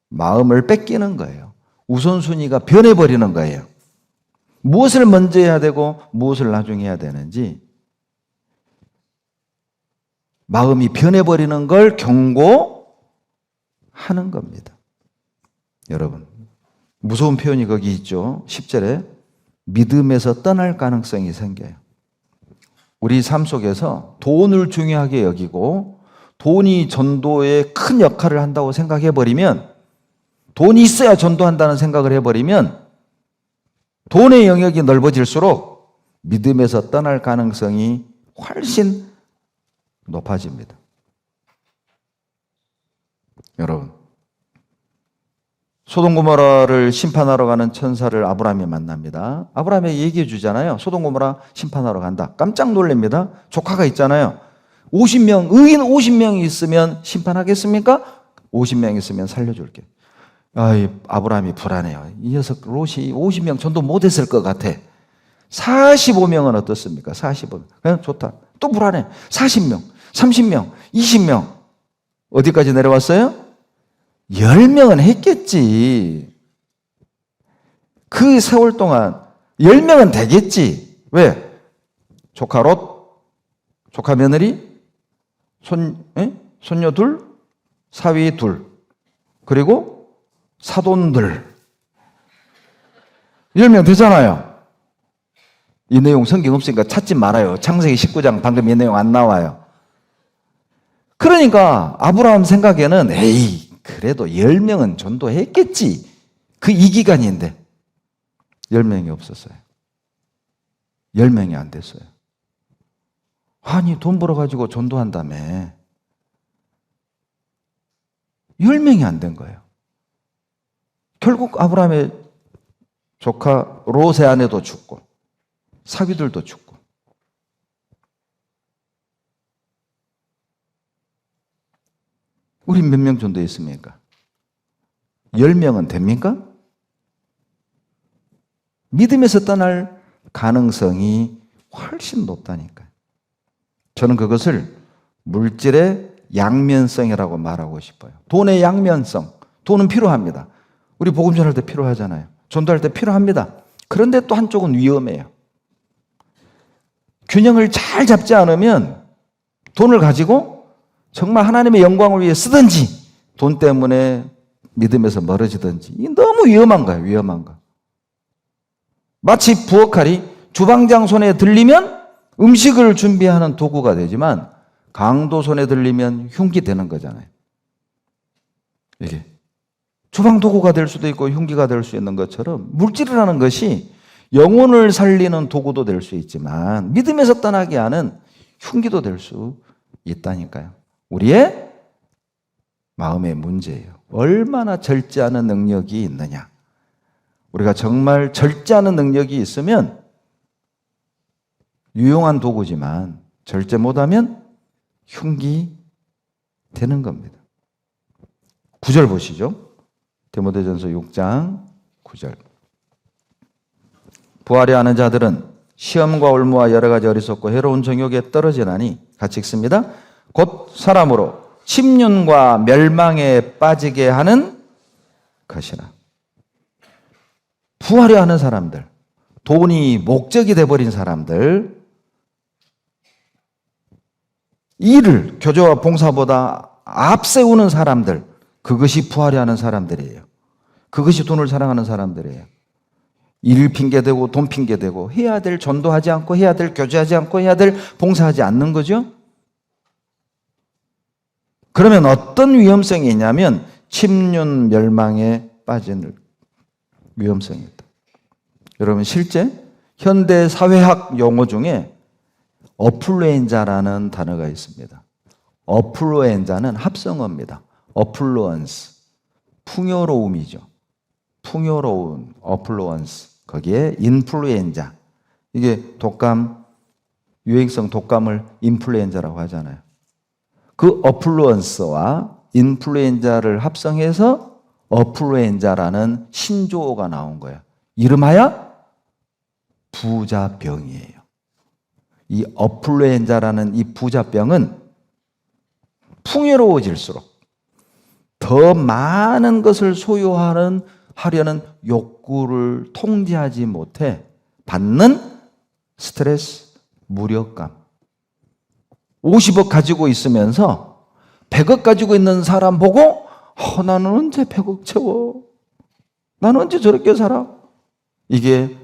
A: 마음을 뺏기는 거예요. 우선순위가 변해버리는 거예요. 무엇을 먼저 해야 되고 무엇을 나중에 해야 되는지 마음이 변해버리는 걸 경고하는 겁니다. 여러분, 무서운 표현이 거기 있죠. 10절에 믿음에서 떠날 가능성이 생겨요. 우리 삶 속에서 돈을 중요하게 여기고 돈이 전도에 큰 역할을 한다고 생각해버리면, 돈이 있어야 전도한다는 생각을 해버리면 돈의 영역이 넓어질수록 믿음에서 떠날 가능성이 훨씬 높아집니다. 여러분, 소돔고모라를 심판하러 가는 천사를 아브라함이 만납니다. 아브라함이 얘기해 주잖아요. 소돔고모라 심판하러 간다. 깜짝 놀랍니다. 조카가 있잖아요. 50명, 의인 50명이 있으면 심판하겠습니까? 50명 있으면 살려줄게. 아브라함이 불안해요. 이 녀석 롯이 50명 전도 못했을 것 같아. 45명은 어떻습니까? 45명. 그냥 좋다. 또 불안해. 40명, 30명, 20명. 어디까지 내려왔어요? 10명은 했겠지. 그 세월 동안 10명은 되겠지. 왜? 조카 롯, 조카 며느리, 손녀 둘, 사위 둘, 그리고 사돈들. 10명 되잖아요. 이 내용 성경 없으니까 찾지 말아요. 창세기 19장 방금 이 내용 안 나와요. 그러니까 아브라함 생각에는 에이, 그래도 10명은 전도했겠지. 그 이 기간인데 10명이 없었어요. 10명이 안 됐어요. 아니, 돈 벌어가지고 전도한다며. 10명이 안 된 거예요. 결국 아브라함의 조카 롯의 아내도 죽고 사위들도 죽고. 우리 몇 명 전도했습니까? 10명은 됩니까? 믿음에서 떠날 가능성이 훨씬 높다니까요. 저는 그것을 물질의 양면성이라고 말하고 싶어요. 돈의 양면성. 돈은 필요합니다. 우리 복음 전할 때 필요하잖아요. 전도할 때 필요합니다. 그런데 또 한쪽은 위험해요. 균형을 잘 잡지 않으면 돈을 가지고 정말 하나님의 영광을 위해 쓰든지 돈 때문에 믿음에서 멀어지든지, 이 너무 위험한 거예요. 위험한 거. 마치 부엌칼이 주방장 손에 들리면 음식을 준비하는 도구가 되지만 강도 손에 들리면 흉기 되는 거잖아요. 이게 주방 도구가 될 수도 있고 흉기가 될 수 있는 것처럼 물질이라는 것이 영혼을 살리는 도구도 될 수 있지만 믿음에서 떠나게 하는 흉기도 될 수 있다니까요. 우리의 마음의 문제예요. 얼마나 절제하는 능력이 있느냐. 우리가 정말 절제하는 능력이 있으면 유용한 도구지만 절제 못하면 흉기 되는 겁니다. 9절 보시죠. 디모데전서 6장 9절. 부하려 하는 자들은 시험과 올무와 여러 가지 어리석고 해로운 정욕에 떨어지나니, 같이 읽습니다. 곧 사람으로 침륜과 멸망에 빠지게 하는 것이라. 부하려 하는 사람들, 돈이 목적이 돼버린 사람들, 일을 교제와 봉사보다 앞세우는 사람들, 그것이 부하려 하는 사람들이에요. 그것이 돈을 사랑하는 사람들이에요. 일 핑계대고 돈 핑계대고 해야 될 전도하지 않고 해야 될 교제하지 않고 해야 될 봉사하지 않는 거죠. 그러면 어떤 위험성이 있냐면 침륜 멸망에 빠지는 위험성이 있다. 여러분 실제 현대 사회학 용어 중에 어플루엔자라는 단어가 있습니다. 어플루엔자는 합성어입니다. 어플루언스, 풍요로움이죠. 풍요로운, 어플루언스. 거기에 인플루엔자. 이게 독감, 유행성 독감을 인플루엔자라고 하잖아요. 그 어플루언스와 인플루엔자를 합성해서 어플루엔자라는 신조어가 나온 거예요. 이름하여 부자병이에요. 이 어플루엔자라는 이 부자병은 풍요로워질수록 더 많은 것을 소유하려는 욕구를 통제하지 못해 받는 스트레스, 무력감. 50억 가지고 있으면서 100억 가지고 있는 사람 보고 나는 언제 100억 채워? 나는 언제 저렇게 살아? 이게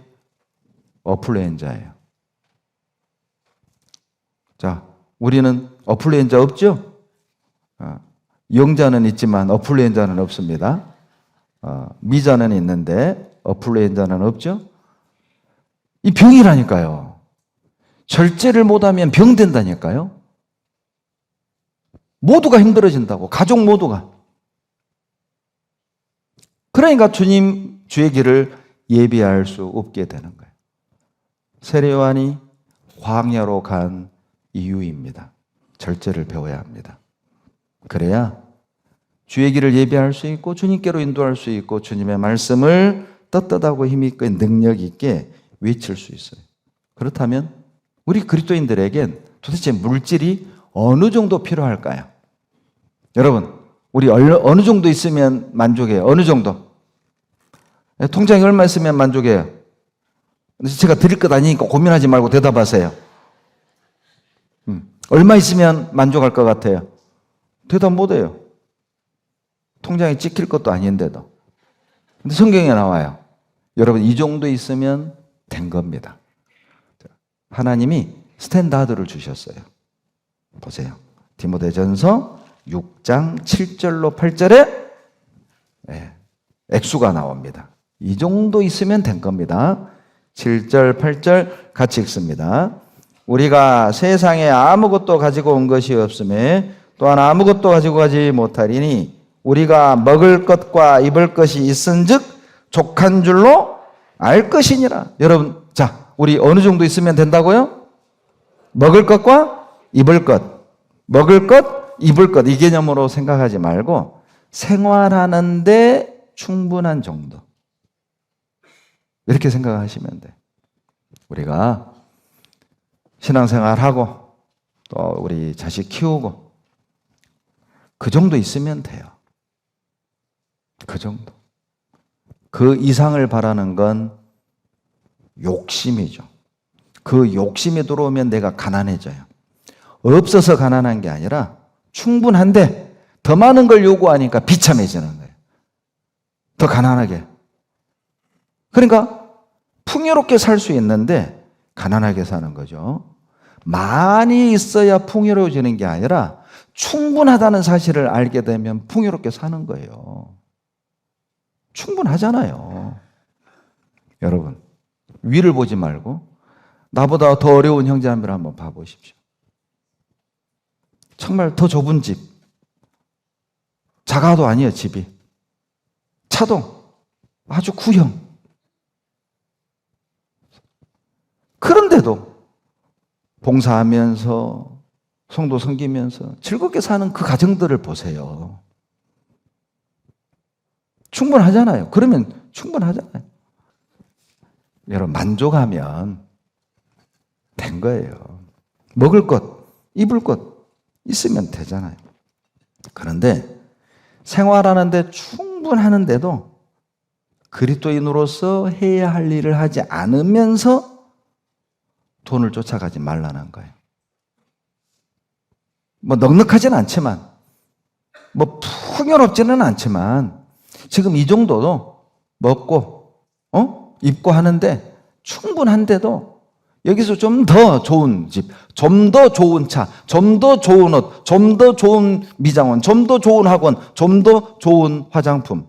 A: 어플루엔자예요. 자, 우리는 어플루엔자 없죠? 영자는 있지만 어플루엔자는 없습니다. 미자는 있는데 어플루엔자는 없죠? 이 병이라니까요. 절제를 못하면 병된다니까요. 모두가 힘들어진다고, 가족 모두가. 그러니까 주님 주의 길을 예비할 수 없게 되는 거예요. 세례요한이 광야로 간 이유입니다. 절제를 배워야 합니다. 그래야 주의 길을 예비할 수 있고 주님께로 인도할 수 있고 주님의 말씀을 떳떳하고 힘있고 능력 있게 외칠 수 있어요. 그렇다면 우리 그리스도인들에겐 도대체 물질이 어느 정도 필요할까요? 여러분, 우리 어느 정도 있으면 만족해요? 어느 정도? 통장에 얼마 있으면 만족해요? 제가 드릴 것 아니니까 고민하지 말고 대답하세요. 얼마 있으면 만족할 것 같아요? 대답 못해요. 통장에 찍힐 것도 아닌데도. 근데 성경에 나와요. 여러분, 이 정도 있으면 된 겁니다. 하나님이 스탠다드를 주셨어요. 보세요. 디모데전서 6장 7절로 8절에 액수가 나옵니다. 이 정도 있으면 된 겁니다. 7절, 8절 같이 읽습니다. 우리가 세상에 아무것도 가지고 온 것이 없음에 또한 아무것도 가지고 가지 못하리니 우리가 먹을 것과 입을 것이 있은즉 족한 줄로 알 것이니라. 여러분, 자, 우리 어느 정도 있으면 된다고요? 먹을 것과 입을 것. 먹을 것, 입을 것. 이 개념으로 생각하지 말고 생활하는데 충분한 정도. 이렇게 생각하시면 돼. 우리가 신앙생활하고 또 우리 자식 키우고 그 정도 있으면 돼요. 그 정도. 그 이상을 바라는 건 욕심이죠. 그 욕심이 들어오면 내가 가난해져요. 없어서 가난한 게 아니라 충분한데 더 많은 걸 요구하니까 비참해지는 거예요. 더 가난하게. 그러니까 풍요롭게 살 수 있는데 가난하게 사는 거죠. 많이 있어야 풍요로워지는 게 아니라 충분하다는 사실을 알게 되면 풍요롭게 사는 거예요. 충분하잖아요. 여러분, 위를 보지 말고 나보다 더 어려운 형제자매를 한번 봐보십시오. 정말 더 좁은 집. 자가도 아니에요, 집이. 차도 아주 구형. 그런데도 봉사하면서 성도 섬기면서 즐겁게 사는 그 가정들을 보세요. 충분하잖아요. 그러면 충분하잖아요. 여러분, 만족하면 된 거예요. 먹을 것, 입을 것 있으면 되잖아요. 그런데 생활하는데 충분하는데도 그리스도인으로서 해야 할 일을 하지 않으면서 돈을 쫓아가지 말라는 거예요. 뭐 넉넉하지는 않지만, 뭐 풍요롭지는 않지만 지금 이 정도도 먹고 입고 하는데 충분한데도 여기서 좀 더 좋은 집, 좀 더 좋은 차, 좀 더 좋은 옷, 좀 더 좋은 미장원, 좀 더 좋은 학원, 좀 더 좋은 화장품.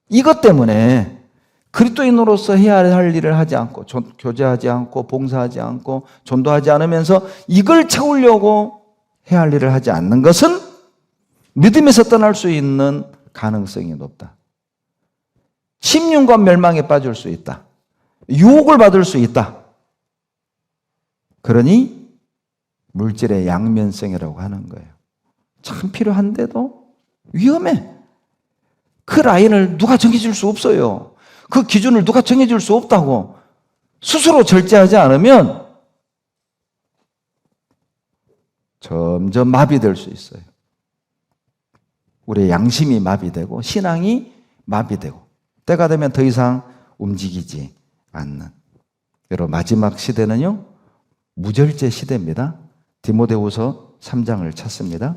A: 이것 때문에 그리스도인으로서 해야 할 일을 하지 않고, 교제하지 않고, 봉사하지 않고, 전도하지 않으면서 이걸 채우려고 해야 할 일을 하지 않는 것은 믿음에서 떠날 수 있는 가능성이 높다. 심령과 멸망에 빠질 수 있다. 유혹을 받을 수 있다. 그러니 물질의 양면성이라고 하는 거예요. 참 필요한데도 위험해. 그 라인을 누가 정해줄 수 없어요. 그 기준을 누가 정해줄 수 없다고. 스스로 절제하지 않으면 점점 마비될 수 있어요. 우리의 양심이 마비되고 신앙이 마비되고 때가 되면 더 이상 움직이지 않는. 여러분, 마지막 시대는요, 무절제 시대입니다. 디모데후서 3장을 찾습니다.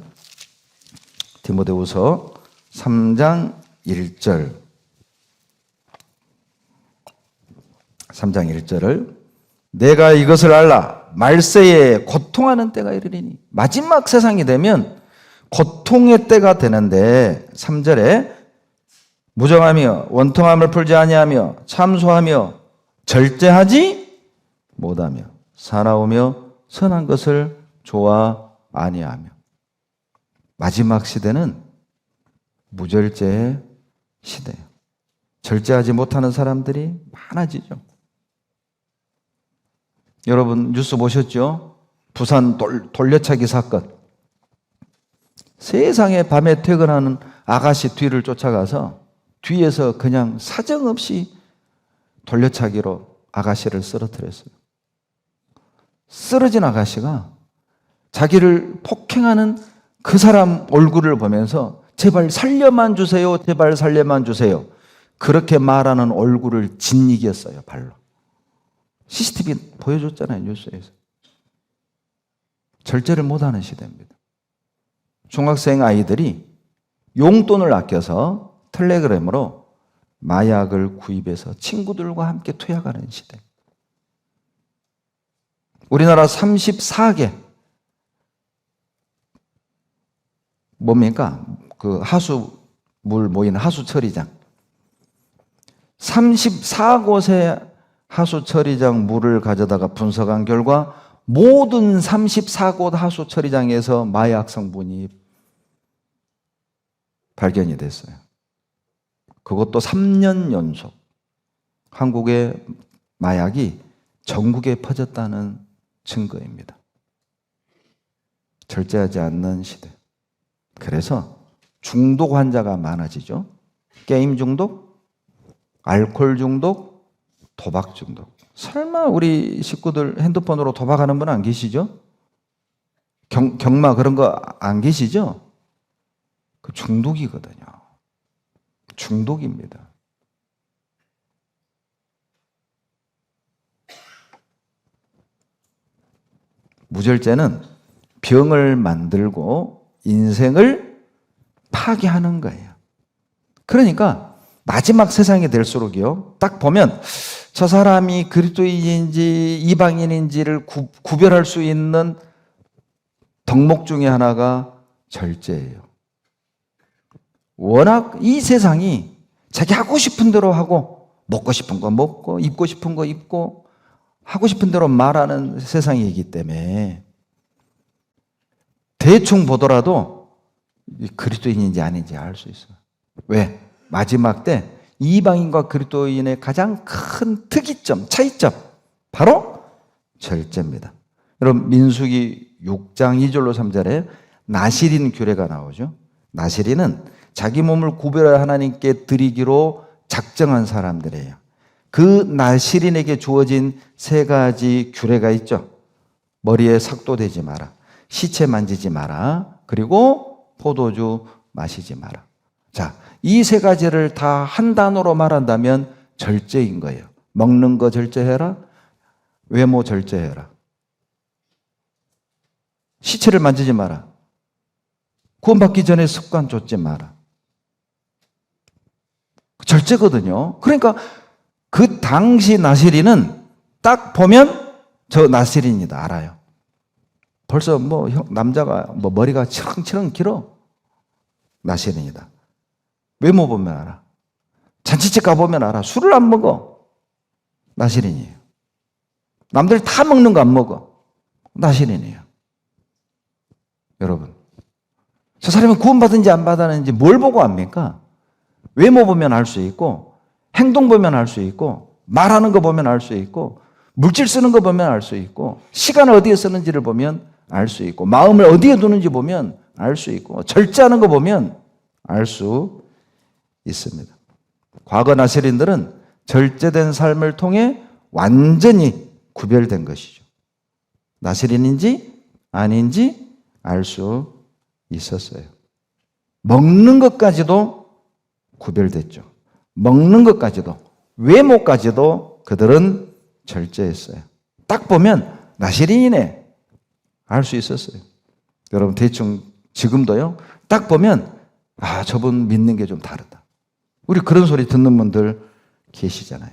A: 디모데후서 3장 1절. 3장 1절을 내가 이것을 알라. 말세에 고통하는 때가 이르리니. 마지막 세상이 되면 고통의 때가 되는데 3절에 무정하며 원통함을 풀지 아니하며 참소하며 절제하지 못하며 사나우며 선한 것을 좋아 아니하며. 마지막 시대는 무절제의 시대예요. 절제하지 못하는 사람들이 많아지죠. 여러분 뉴스 보셨죠? 부산 돌려차기 사건. 세상에 밤에 퇴근하는 아가씨 뒤를 쫓아가서 뒤에서 그냥 사정없이 돌려차기로 아가씨를 쓰러뜨렸어요. 쓰러진 아가씨가 자기를 폭행하는 그 사람 얼굴을 보면서 제발 살려만 주세요, 제발 살려만 주세요. 그렇게 말하는 얼굴을 짓이겼어요, 발로. CCTV 보여줬잖아요, 뉴스에서. 절제를 못하는 시대입니다. 중학생 아이들이 용돈을 아껴서 텔레그램으로 마약을 구입해서 친구들과 함께 투약하는 시대. 우리나라 34개 뭡니까? 그 하수물 모인 하수처리장. 34곳의 하수처리장 물을 가져다가 분석한 결과 모든 34곳 하수처리장에서 마약 성분이 발견이 됐어요. 그것도 3년 연속. 한국의 마약이 전국에 퍼졌다는 증거입니다. 절제하지 않는 시대. 그래서 중독 환자가 많아지죠. 게임 중독, 알코올 중독, 도박 중독. 설마 우리 식구들 핸드폰으로 도박하는 분 안 계시죠? 경마 그런 거 안 계시죠? 그 중독이거든요. 중독입니다. 무절제는 병을 만들고 인생을 파괴하는 거예요. 그러니까 마지막 세상이 될수록요, 딱 보면 저 사람이 그리스도인인지 이방인인지를 구별할 수 있는 덕목 중에 하나가 절제예요. 워낙 이 세상이 자기 하고 싶은 대로 하고 먹고 싶은 거 먹고 입고 싶은 거 입고 하고 싶은 대로 말하는 세상이기 때문에 대충 보더라도 그리스도인인지 아닌지 알 수 있어요. 왜? 마지막 때 이방인과 그리스도인의 가장 큰 특이점, 차이점, 바로 절제입니다. 여러분 민수기 6장 2절로 3절에 나실인 규례가 나오죠. 나실인은 자기 몸을 구별해 하나님께 드리기로 작정한 사람들이에요. 그 나실인에게 주어진 3가지 규례가 있죠. 머리에 삭도 대지 마라, 시체 만지지 마라, 그리고 포도주 마시지 마라. 자, 이 3가지를 다 한 단어로 말한다면 절제인 거예요. 먹는 거 절제해라, 외모 절제해라, 시체를 만지지 마라, 구원받기 전에 습관 좇지 마라. 절제거든요. 그러니까 그 당시 나시린은 딱 보면 저 나시린이다 알아요. 벌써 뭐 남자가 뭐 머리가 치렁치렁 길어, 나시린이다. 외모 보면 알아. 잔치집 가보면 알아. 술을 안 먹어. 나시린이에요. 남들 다 먹는 거 안 먹어. 나시린이에요. 여러분, 저 사람이 구원받은지 안 받았는지 뭘 보고 압니까? 외모 보면 알 수 있고, 행동 보면 알 수 있고, 말하는 거 보면 알 수 있고, 물질 쓰는 거 보면 알 수 있고, 시간을 어디에 쓰는지를 보면 알 수 있고, 마음을 어디에 두는지 보면 알 수 있고, 절제하는 거 보면 알 수 있습니다. 과거 나세린들은 절제된 삶을 통해 완전히 구별된 것이죠. 나세린인지 아닌지 알 수 있었어요. 먹는 것까지도 구별됐죠. 먹는 것까지도, 외모까지도 그들은 절제했어요. 딱 보면 나시린이네 알 수 있었어요. 여러분 대충 지금도요. 딱 보면 아, 저분 믿는 게 좀 다르다. 우리 그런 소리 듣는 분들 계시잖아요.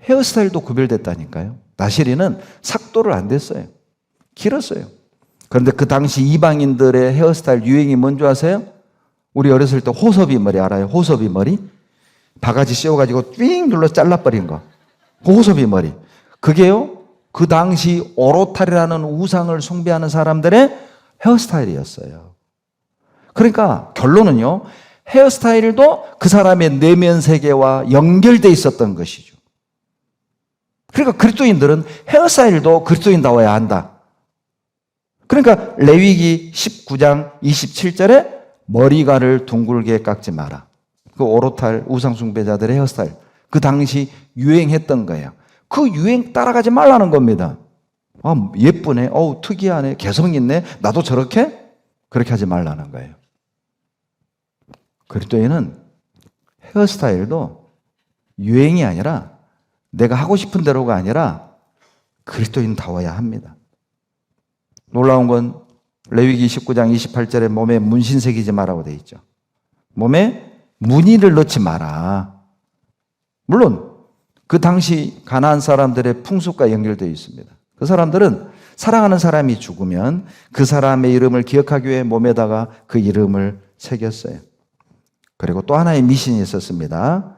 A: 헤어스타일도 구별됐다니까요. 나시린은 삭도를 안 됐어요. 길었어요. 그런데 그 당시 이방인들의 헤어스타일 유행이 뭔지 아세요? 우리 어렸을 때 호섭이 머리 알아요? 호섭이 머리? 바가지 씌워가지고 삥 눌러 잘라버린 거. 그 호섭이 머리. 그게요, 그 당시 오로탈이라는 우상을 숭배하는 사람들의 헤어스타일이었어요. 그러니까 결론은요, 헤어스타일도 그 사람의 내면 세계와 연결되어 있었던 것이죠. 그러니까 그리스도인들은 헤어스타일도 그리스도인다워야 한다. 그러니까 레위기 19장 27절에 머리가를 둥글게 깎지 마라. 그 오로탈 우상 숭배자들의 헤어스타일, 그 당시 유행했던 거예요. 그 유행 따라가지 말라는 겁니다. 아, 예쁘네, 어우 특이하네, 개성 있네, 나도 저렇게? 그렇게 하지 말라는 거예요. 그리스도인은 헤어스타일도 유행이 아니라 내가 하고 싶은 대로가 아니라 그리스도인다워야 합니다. 놀라운 건 레위기 19장 28절에 몸에 문신 새기지 마라고 되어 있죠. 몸에 무늬를 넣지 마라. 물론 그 당시 가나안 사람들의 풍습과 연결되어 있습니다. 그 사람들은 사랑하는 사람이 죽으면 그 사람의 이름을 기억하기 위해 몸에다가 그 이름을 새겼어요. 그리고 또 하나의 미신이 있었습니다.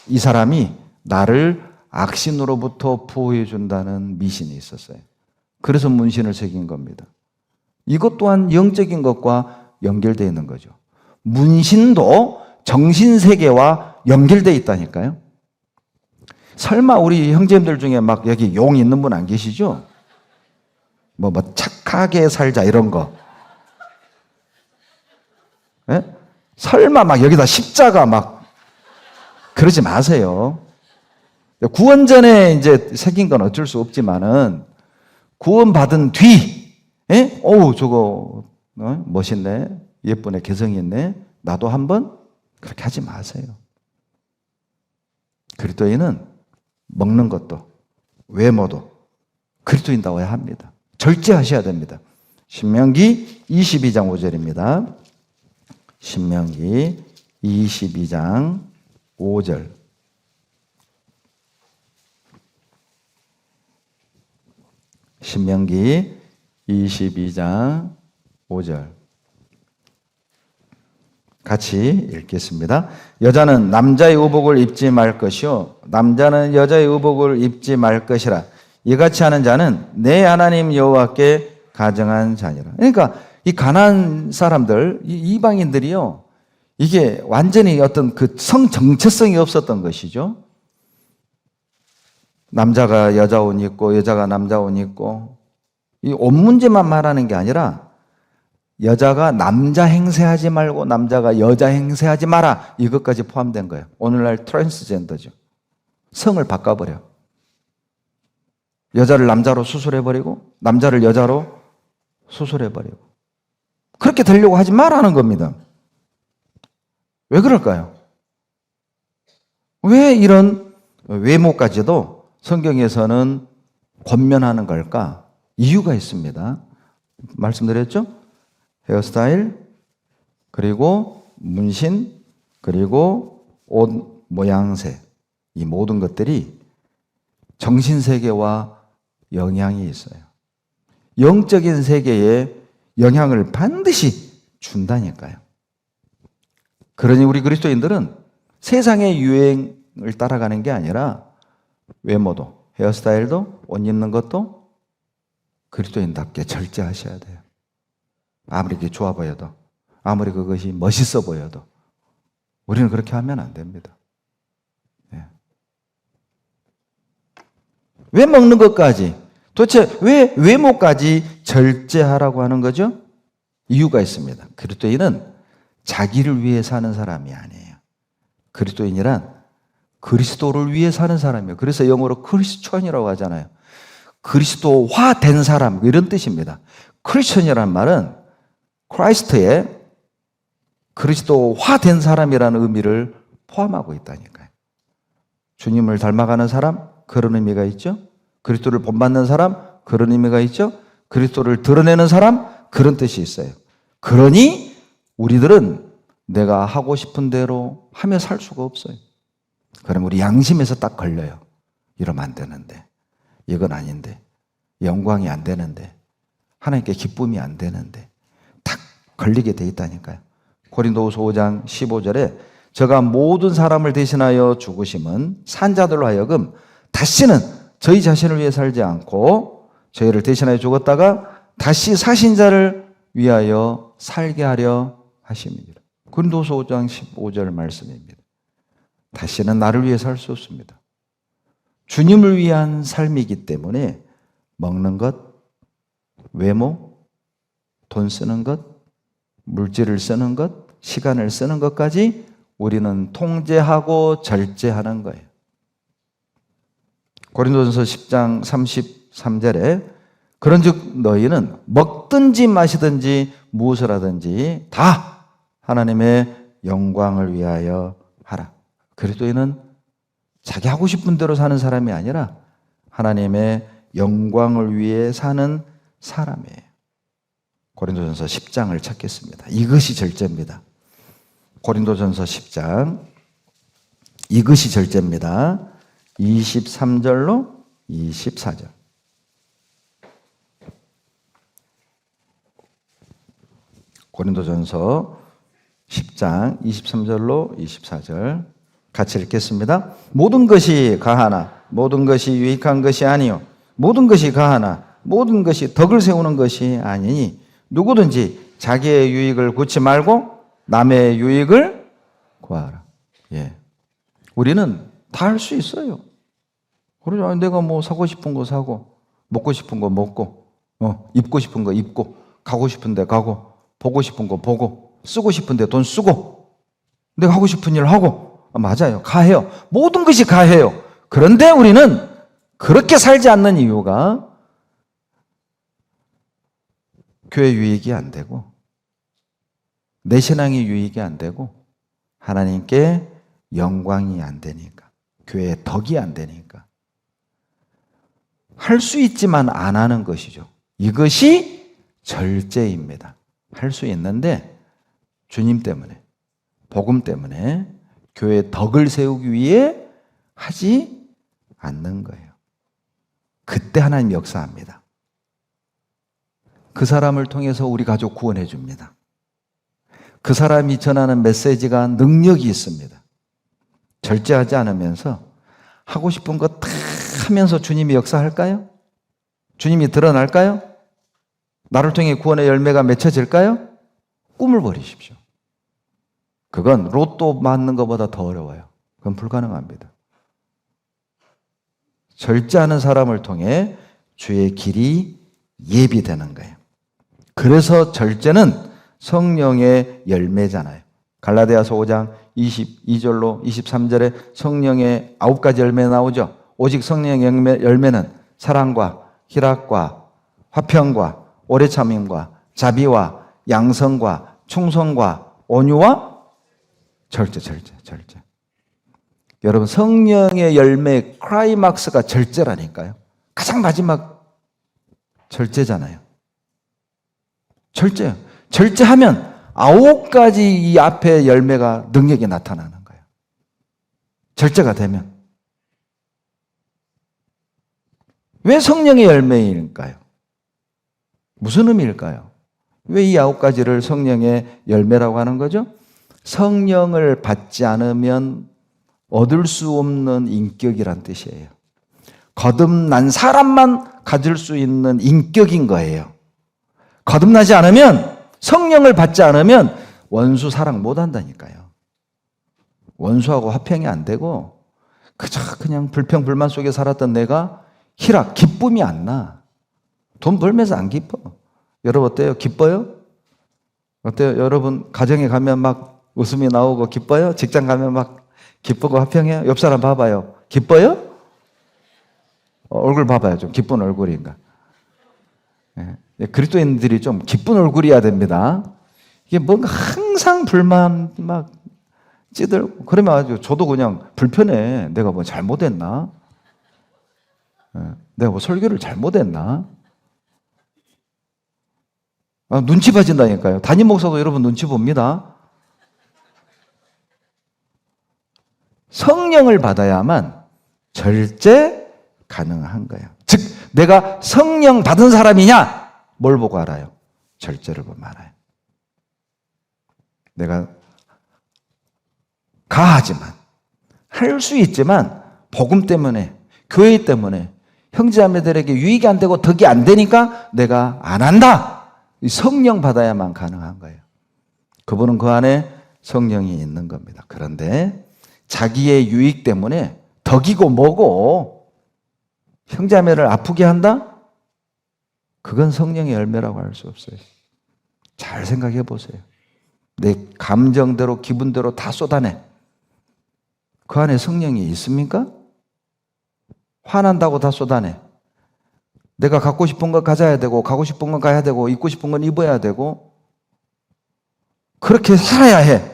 A: 이 사람이 나를 악신으로부터 보호해 준다는 미신이 있었어요. 그래서 문신을 새긴 겁니다. 이것 또한 영적인 것과 연결되어 있는 거죠. 문신도 정신세계와 연결되어 있다니까요. 설마 우리 형제님들 중에 막 여기 용 있는 분 안 계시죠? 뭐 착하게 살자 이런 거. 예? 설마 막 여기다 십자가 막 그러지 마세요. 구원 전에 이제 새긴 건 어쩔 수 없지만은 구원받은 뒤, 예? 어우 저거 멋있네, 예쁘네, 개성이 있네. 나도 한번 그렇게 하지 마세요. 그리스도인은 먹는 것도 외모도 그리스도인다워야 합니다. 절제하셔야 됩니다. 신명기 22장 5절입니다. 신명기 22장 5절. 신명기 22장 5절. 같이 읽겠습니다. 여자는 남자의 의복을 입지 말 것이요 남자는 여자의 의복을 입지 말 것이라. 이같이 하는 자는 내 하나님 여호와께 가증한 자니라. 그러니까 이 가나안 사람들, 이 이방인들이요, 이게 완전히 어떤 그 성 정체성이 없었던 것이죠. 남자가 여자 옷 입고 여자가 남자 옷 입고, 이 옷 문제만 말하는 게 아니라 여자가 남자 행세하지 말고 남자가 여자 행세하지 마라, 이것까지 포함된 거예요. 오늘날 트랜스젠더죠. 성을 바꿔버려. 여자를 남자로 수술해버리고 남자를 여자로 수술해버리고, 그렇게 되려고 하지 말라는 겁니다. 왜 그럴까요? 왜 이런 외모까지도 성경에서는 권면하는 걸까? 이유가 있습니다. 말씀드렸죠? 헤어스타일, 그리고 문신, 그리고 옷 모양새, 이 모든 것들이 정신세계와 영향이 있어요. 영적인 세계에 영향을 반드시 준다니까요. 그러니 우리 그리스도인들은 세상의 유행을 따라가는 게 아니라 외모도, 헤어스타일도, 옷 입는 것도 그리스도인답게 절제하셔야 돼요. 아무리 그게 좋아 보여도, 아무리 그것이 멋있어 보여도 우리는 그렇게 하면 안 됩니다. 예. 왜 먹는 것까지, 도대체 왜 외모까지 절제하라고 하는 거죠? 이유가 있습니다. 그리스도인은 자기를 위해 사는 사람이 아니에요. 그리스도인이란 그리스도를 위해 사는 사람이에요. 그래서 영어로 크리스천이라고 하잖아요. 그리스도화 된 사람, 이런 뜻입니다. 크리스천이란 말은 크라이스트에 그리스도화 된 사람이라는 의미를 포함하고 있다니까요. 주님을 닮아가는 사람, 그런 의미가 있죠. 그리스도를 본받는 사람, 그런 의미가 있죠. 그리스도를 드러내는 사람, 그런 뜻이 있어요. 그러니 우리들은 내가 하고 싶은 대로 하며 살 수가 없어요. 그럼 우리 양심에서 딱 걸려요. 이러면 안 되는데, 이건 아닌데, 영광이 안 되는데, 하나님께 기쁨이 안 되는데, 탁 걸리게 돼 있다니까요. 고린도후서 5장 15절에 저가 모든 사람을 대신하여 죽으심은 산자들로 하여금 다시는 저희 자신을 위해 살지 않고 저희를 대신하여 죽었다가 다시 사신 자를 위하여 살게 하려 하심이니라. 고린도후서 5장 15절 말씀입니다. 다시는 나를 위해 살 수 없습니다. 주님을 위한 삶이기 때문에 먹는 것, 외모, 돈 쓰는 것, 물질을 쓰는 것, 시간을 쓰는 것까지 우리는 통제하고 절제하는 거예요. 고린도전서 10장 33절에 그런즉 너희는 먹든지 마시든지 무엇을 하든지 다 하나님의 영광을 위하여 하라. 그리스도인은 자기 하고 싶은 대로 사는 사람이 아니라 하나님의 영광을 위해 사는 사람이에요. 고린도전서 10장을 찾겠습니다. 이것이 절제입니다. 고린도전서 10장, 이것이 절제입니다. 23절로 24절. 고린도전서 10장 23절로 24절 같이 읽겠습니다. 모든 것이 가하나 모든 것이 유익한 것이 아니요 모든 것이 가하나 모든 것이 덕을 세우는 것이 아니니 누구든지 자기의 유익을 구치 말고 남의 유익을 구하라. 예. 우리는 다 할 수 있어요. 그러죠. 내가 뭐 사고 싶은 거 사고, 먹고 싶은 거 먹고, 입고 싶은 거 입고, 가고 싶은 데 가고, 보고 싶은 거 보고, 쓰고 싶은 데 돈 쓰고, 내가 하고 싶은 일 하고, 맞아요. 가해요. 모든 것이 가해요. 그런데 우리는 그렇게 살지 않는 이유가 교회 유익이 안 되고, 내 신앙이 유익이 안 되고, 하나님께 영광이 안 되니까, 교회의 덕이 안 되니까. 할 수 있지만 안 하는 것이죠. 이것이 절제입니다. 할 수 있는데 주님 때문에, 복음 때문에 교회의 덕을 세우기 위해 하지 않는 거예요. 그때 하나님 역사합니다. 그 사람을 통해서 우리 가족 구원해 줍니다. 그 사람이 전하는 메시지가 능력이 있습니다. 절제하지 않으면서 하고 싶은 거 다 하면서 주님이 역사할까요? 주님이 드러날까요? 나를 통해 구원의 열매가 맺혀질까요? 꿈을 버리십시오. 그건 로또 맞는 것보다 더 어려워요. 그건 불가능합니다. 절제하는 사람을 통해 주의 길이 예비되는 거예요. 그래서 절제는 성령의 열매잖아요. 갈라디아서 5장 22절로 23절에 성령의 9가지 열매 나오죠. 오직 성령의 열매는 사랑과 희락과 화평과 오래 참음과 자비와 양성과 충성과 온유와 절제. 여러분, 성령의 열매 크라이막스가 절제라니까요. 가장 마지막 절제잖아요. 절제하면 9가지 이 앞에 열매가 능력이 나타나는 거예요. 절제가 되면. 왜 성령의 열매일까요? 무슨 의미일까요? 왜 이 9가지를 성령의 열매라고 하는 거죠? 성령을 받지 않으면 얻을 수 없는 인격이란 뜻이에요. 거듭난 사람만 가질 수 있는 인격인 거예요. 거듭나지 않으면, 성령을 받지 않으면 원수 사랑 못 한다니까요. 원수하고 화평이 안 되고 그저 그냥 불평불만 속에 살았던 내가 희락, 기쁨이 안 나. 돈 벌면서 안 기뻐. 여러분 어때요? 기뻐요? 어때요? 여러분 가정에 가면 막 웃음이 나오고 기뻐요? 직장 가면 막 기쁘고 화평해요? 옆 사람 봐봐요. 기뻐요? 얼굴 봐봐요. 좀 기쁜 얼굴인가. 그리스도인들이 좀 기쁜 얼굴이어야 됩니다. 이게 뭔가 항상 불만 막 찌들고 그러면 아주 저도 그냥 불편해. 내가 뭐 잘못했나? 내가 뭐 설교를 잘못했나? 눈치 봐진다니까요. 담임 목사도 여러분 눈치 봅니다. 성령을 받아야만 절제 가능한 거예요. 즉 내가 성령 받은 사람이냐? 뭘 보고 알아요? 절제를 보면 알아요. 내가 가하지만 할 수 있지만 복음 때문에 교회 때문에 형제자매들에게 유익이 안 되고 덕이 안 되니까 내가 안 한다. 성령 받아야만 가능한 거예요. 그분은 그 안에 성령이 있는 겁니다. 그런데 자기의 유익 때문에 덕이고 뭐고 형제자매를 아프게 한다? 그건 성령의 열매라고 할 수 없어요. 잘 생각해 보세요. 내 감정대로 기분대로 다 쏟아내. 그 안에 성령이 있습니까? 화난다고 다 쏟아내. 내가 갖고 싶은 거 가져야 되고 가고 싶은 건 가야 되고 입고 싶은 건 입어야 되고 그렇게 살아야 해.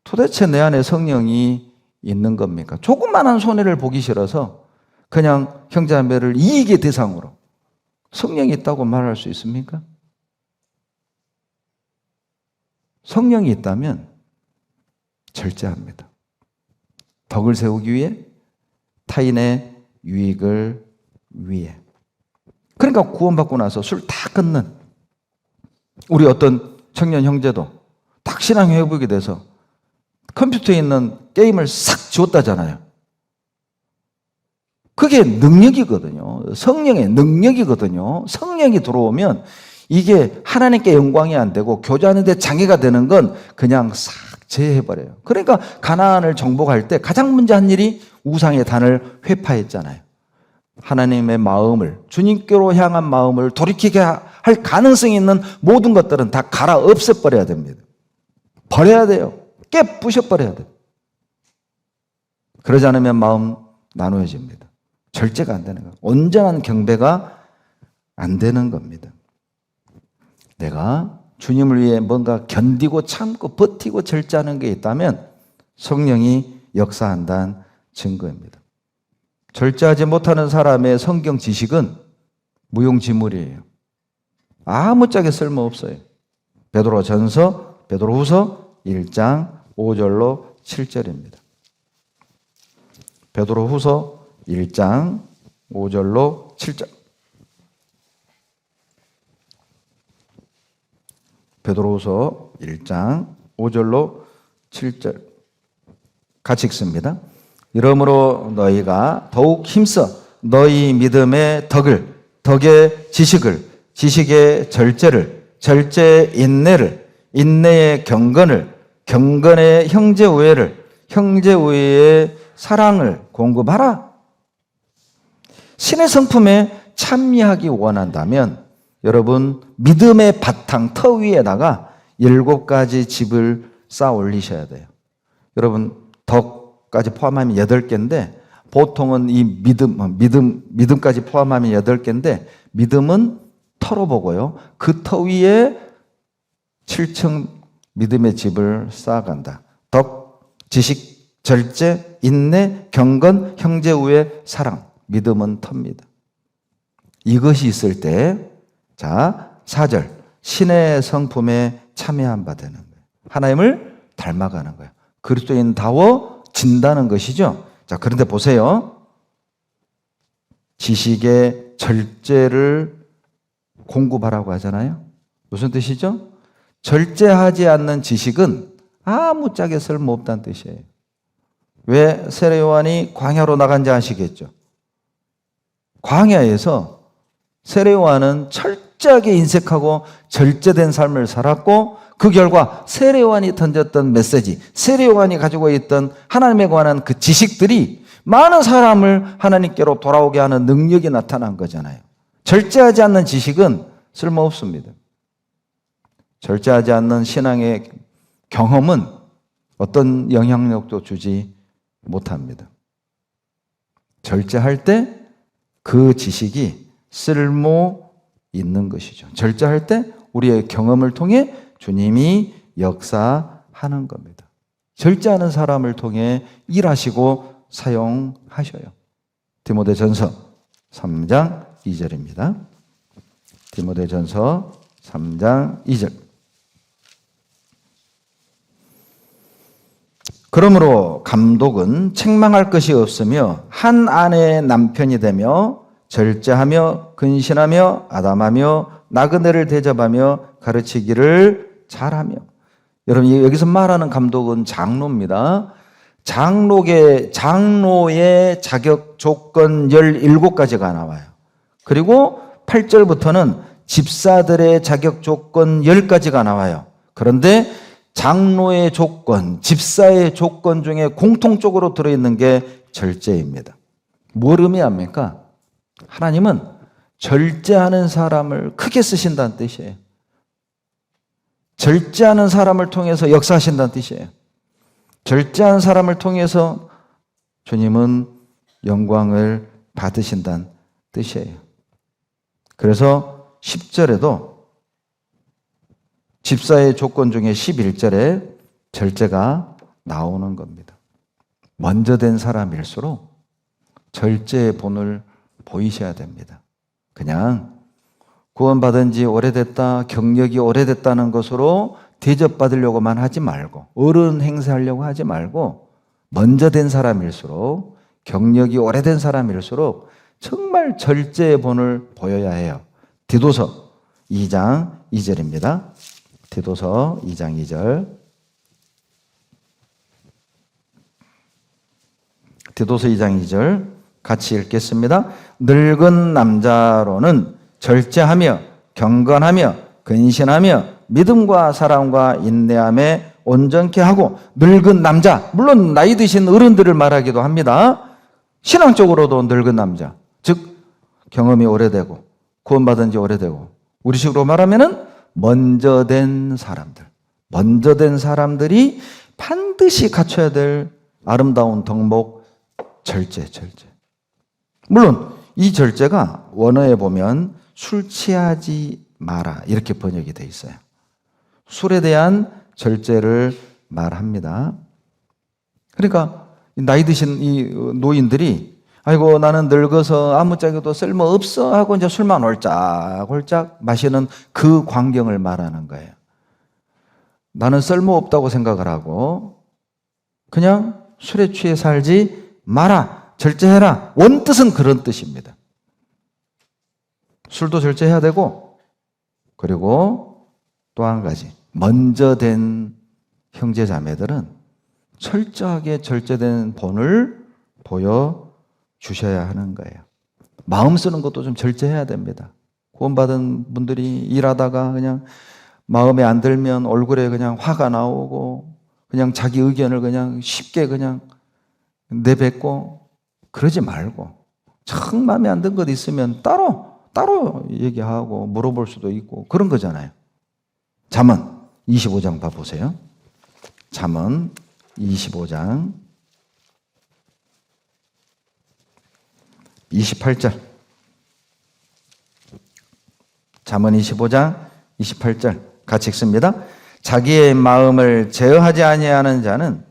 A: 도대체 내 안에 성령이 있는 겁니까? 조그만한 손해를 보기 싫어서 그냥 형제자매를 이익의 대상으로 성령이 있다고 말할 수 있습니까? 성령이 있다면 절제합니다. 덕을 세우기 위해, 타인의 유익을 위해. 그러니까 구원받고 나서 술 다 끊는 우리 어떤 청년 형제도 딱 신앙 회복이 돼서 컴퓨터에 있는 게임을 싹 지웠다잖아요. 그게 능력이거든요. 성령의 능력이거든요. 성령이 들어오면 이게 하나님께 영광이 안 되고 교제하는 데 장애가 되는 건 그냥 싹 제해버려요. 그러니까 가나안을 정복할 때 가장 먼저 한 일이 우상의 단을 회파했잖아요. 하나님의 마음을, 주님께로 향한 마음을 돌이키게 할 가능성이 있는 모든 것들은 다 갈아 없애버려야 됩니다. 버려야 돼요. 깨부셔버려야 돼요. 그러지 않으면 마음 나누어집니다. 절제가 안 되는 거예요. 온전한 경배가 안 되는 겁니다. 내가 주님을 위해 뭔가 견디고 참고 버티고 절제하는 게 있다면 성령이 역사한다는 증거입니다. 절제하지 못하는 사람의 성경 지식은 무용지물이에요. 아무짝에 쓸모없어요. 베드로후서 1장 5절로 7절입니다. 베드로후서 1장 5절로 7절. 베드로후서 1장 5절로 7절 같이 읽습니다. 이러므로 너희가 더욱 힘써 너희 믿음의 덕을, 덕의 지식을, 지식의 절제를, 절제의 인내를, 인내의 경건을, 경건의 형제 우애를, 형제 우애의 사랑을 공급하라. 신의 성품에 참여하기 원한다면 여러분 믿음의 바탕 터 위에다가 7가지 집을 쌓아 올리셔야 돼요. 여러분 덕까지 포함하면 8개인데 보통은 이 믿음까지 포함하면 8개인데 믿음은 터로 보고요. 그 터 위에 7층 믿음의 집을 쌓아간다. 덕, 지식, 절제, 인내, 경건, 형제 우애, 사랑. 믿음은 터입니다. 이것이 있을 때 자, 4절. 신의 성품에 참여한 바 되는 거예요. 하나님을 닮아가는 거예요. 그리스도인다워진다는 것이죠. 자, 그런데 보세요. 지식의 절제를 공급하라고 하잖아요. 무슨 뜻이죠? 절제하지 않는 지식은 아무짝에 쓸모없다는 뜻이에요. 왜 세례 요한이 광야로 나간지 아시겠죠? 광야에서 세례 요한은 철저하게 인색하고 절제된 삶을 살았고 그 결과 세례 요한이 던졌던 메시지, 세례 요한이 가지고 있던 하나님에 관한 그 지식들이 많은 사람을 하나님께로 돌아오게 하는 능력이 나타난 거잖아요. 절제하지 않는 지식은 쓸모없습니다. 절제하지 않는 신앙의 경험은 어떤 영향력도 주지 못합니다. 절제할 때 그 지식이 쓸모 있는 것이죠. 절제할 때 우리의 경험을 통해 주님이 역사하는 겁니다. 절제하는 사람을 통해 일하시고 사용하셔요. 디모데전서 3장 2절입니다. 디모데전서 3장 2절. 그러므로 감독은 책망할 것이 없으며 한 아내의 남편이 되며 절제하며 근신하며 아담하며 나그네를 대접하며 가르치기를 잘하며. 여러분 여기서 말하는 감독은 장로입니다. 장로의 자격 조건 17가지가 나와요. 그리고 8절부터는 집사들의 자격 조건 10가지가 나와요. 그런데 장로의 조건, 집사의 조건 중에 공통적으로 들어있는 게 절제입니다. 뭘 의미합니까? 하나님은 절제하는 사람을 크게 쓰신다는 뜻이에요. 절제하는 사람을 통해서 역사하신다는 뜻이에요. 절제하는 사람을 통해서 주님은 영광을 받으신다는 뜻이에요. 그래서 10절에도 집사의 조건 중에 11절에 절제가 나오는 겁니다. 먼저 된 사람일수록 절제의 본을 보이셔야 됩니다. 그냥 구원받은 지 오래됐다, 경력이 오래됐다는 것으로 대접받으려고만 하지 말고 어른 행세하려고 하지 말고 먼저 된 사람일수록 경력이 오래된 사람일수록 정말 절제의 본을 보여야 해요. 디도서 2장 2절입니다. 디도서 2장 2절. 디도서 2장 2절 같이 읽겠습니다. 늙은 남자로는 절제하며 경건하며 근신하며 믿음과 사랑과 인내함에 온전케 하고. 늙은 남자, 물론 나이 드신 어른들을 말하기도 합니다. 신앙적으로도 늙은 남자, 즉 경험이 오래되고 구원받은 지 오래되고, 우리식으로 말하면은 먼저 된 사람들, 먼저 된 사람들이 반드시 갖춰야 될 아름다운 덕목, 절제. 물론 이 절제가 원어에 보면 술 취하지 마라 이렇게 번역이 되어 있어요. 술에 대한 절제를 말합니다. 그러니까 나이 드신 이 노인들이 아이고 나는 늙어서 아무짝에도 쓸모없어 하고 이제 술만 홀짝홀짝 마시는 그 광경을 말하는 거예요. 나는 쓸모없다고 생각을 하고 그냥 술에 취해 살지 마라, 절제해라. 원뜻은 그런 뜻입니다. 술도 절제해야 되고, 그리고 또 한 가지, 먼저 된 형제 자매들은 철저하게 절제된 본을 보여주셔야 하는 거예요. 마음 쓰는 것도 좀 절제해야 됩니다. 구원받은 분들이 일하다가 그냥 마음에 안 들면 얼굴에 그냥 화가 나오고 그냥 자기 의견을 그냥 쉽게 그냥 내뱉고 그러지 말고, 정 마음에 안 든 것 있으면 따로 얘기하고 물어볼 수도 있고 그런 거잖아요. 잠언 25장 봐보세요. 잠언 25장 28절. 잠언 25장 28절 같이 읽습니다. 자기의 마음을 제어하지 아니하는 자는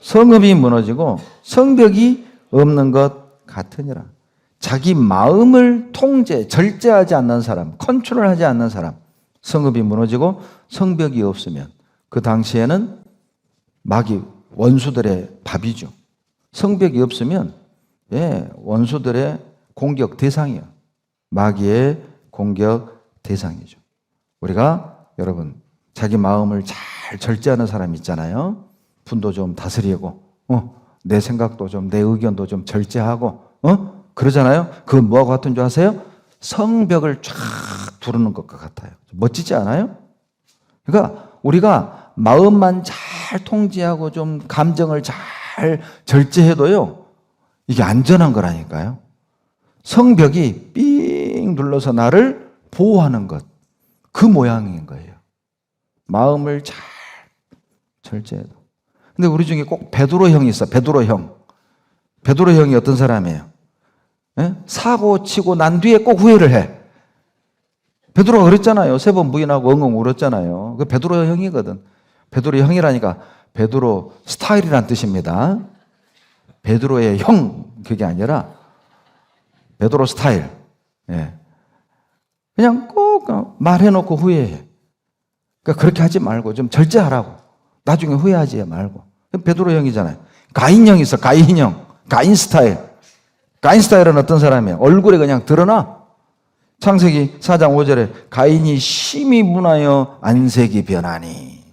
A: 성읍이 무너지고 성벽이 없는 것 같으니라. 자기 마음을 절제하지 않는 사람, 컨트롤하지 않는 사람, 성읍이 무너지고 성벽이 없으면 그 당시에는 마귀, 원수들의 밥이죠. 성벽이 없으면 원수들의 공격 대상이에요. 마귀의 공격 대상이죠. 우리가 여러분 자기 마음을 잘 절제하는 사람 있잖아요. 분도 좀 다스리고, 내 생각도 좀, 내 의견도 좀 절제하고, 그러잖아요. 그건 뭐하고 같은 줄 아세요? 성벽을 쫙 두르는 것과 같아요. 멋지지 않아요? 그러니까 우리가 마음만 잘 통제하고 좀 감정을 잘 절제해도요, 이게 안전한 거라니까요. 성벽이 삥 눌러서 나를 보호하는 것, 그 모양인 거예요. 마음을 잘 절제해도. 근데 우리 중에 꼭 베드로 형이 있어. 베드로 형. 베드로 형이 어떤 사람이에요? 사고 치고 난 뒤에 꼭 후회를 해. 베드로가 그랬잖아요. 3번 부인하고 엉엉 울었잖아요. 그 베드로 형이거든. 베드로 형이라니까 베드로 스타일이란 뜻입니다. 베드로의 형 그게 아니라 베드로 스타일. 예. 그냥 꼭 말해놓고 후회해. 그러니까 그렇게 하지 말고 좀 절제하라고. 나중에 후회하지 말고. 베드로 형이잖아요. 가인 형이 있어. 가인 형. 가인 스타일. 가인 스타일은 어떤 사람이에요? 얼굴에 그냥 드러나. 창세기 4장 5절에 가인이 심히 문하여 안색이 변하니.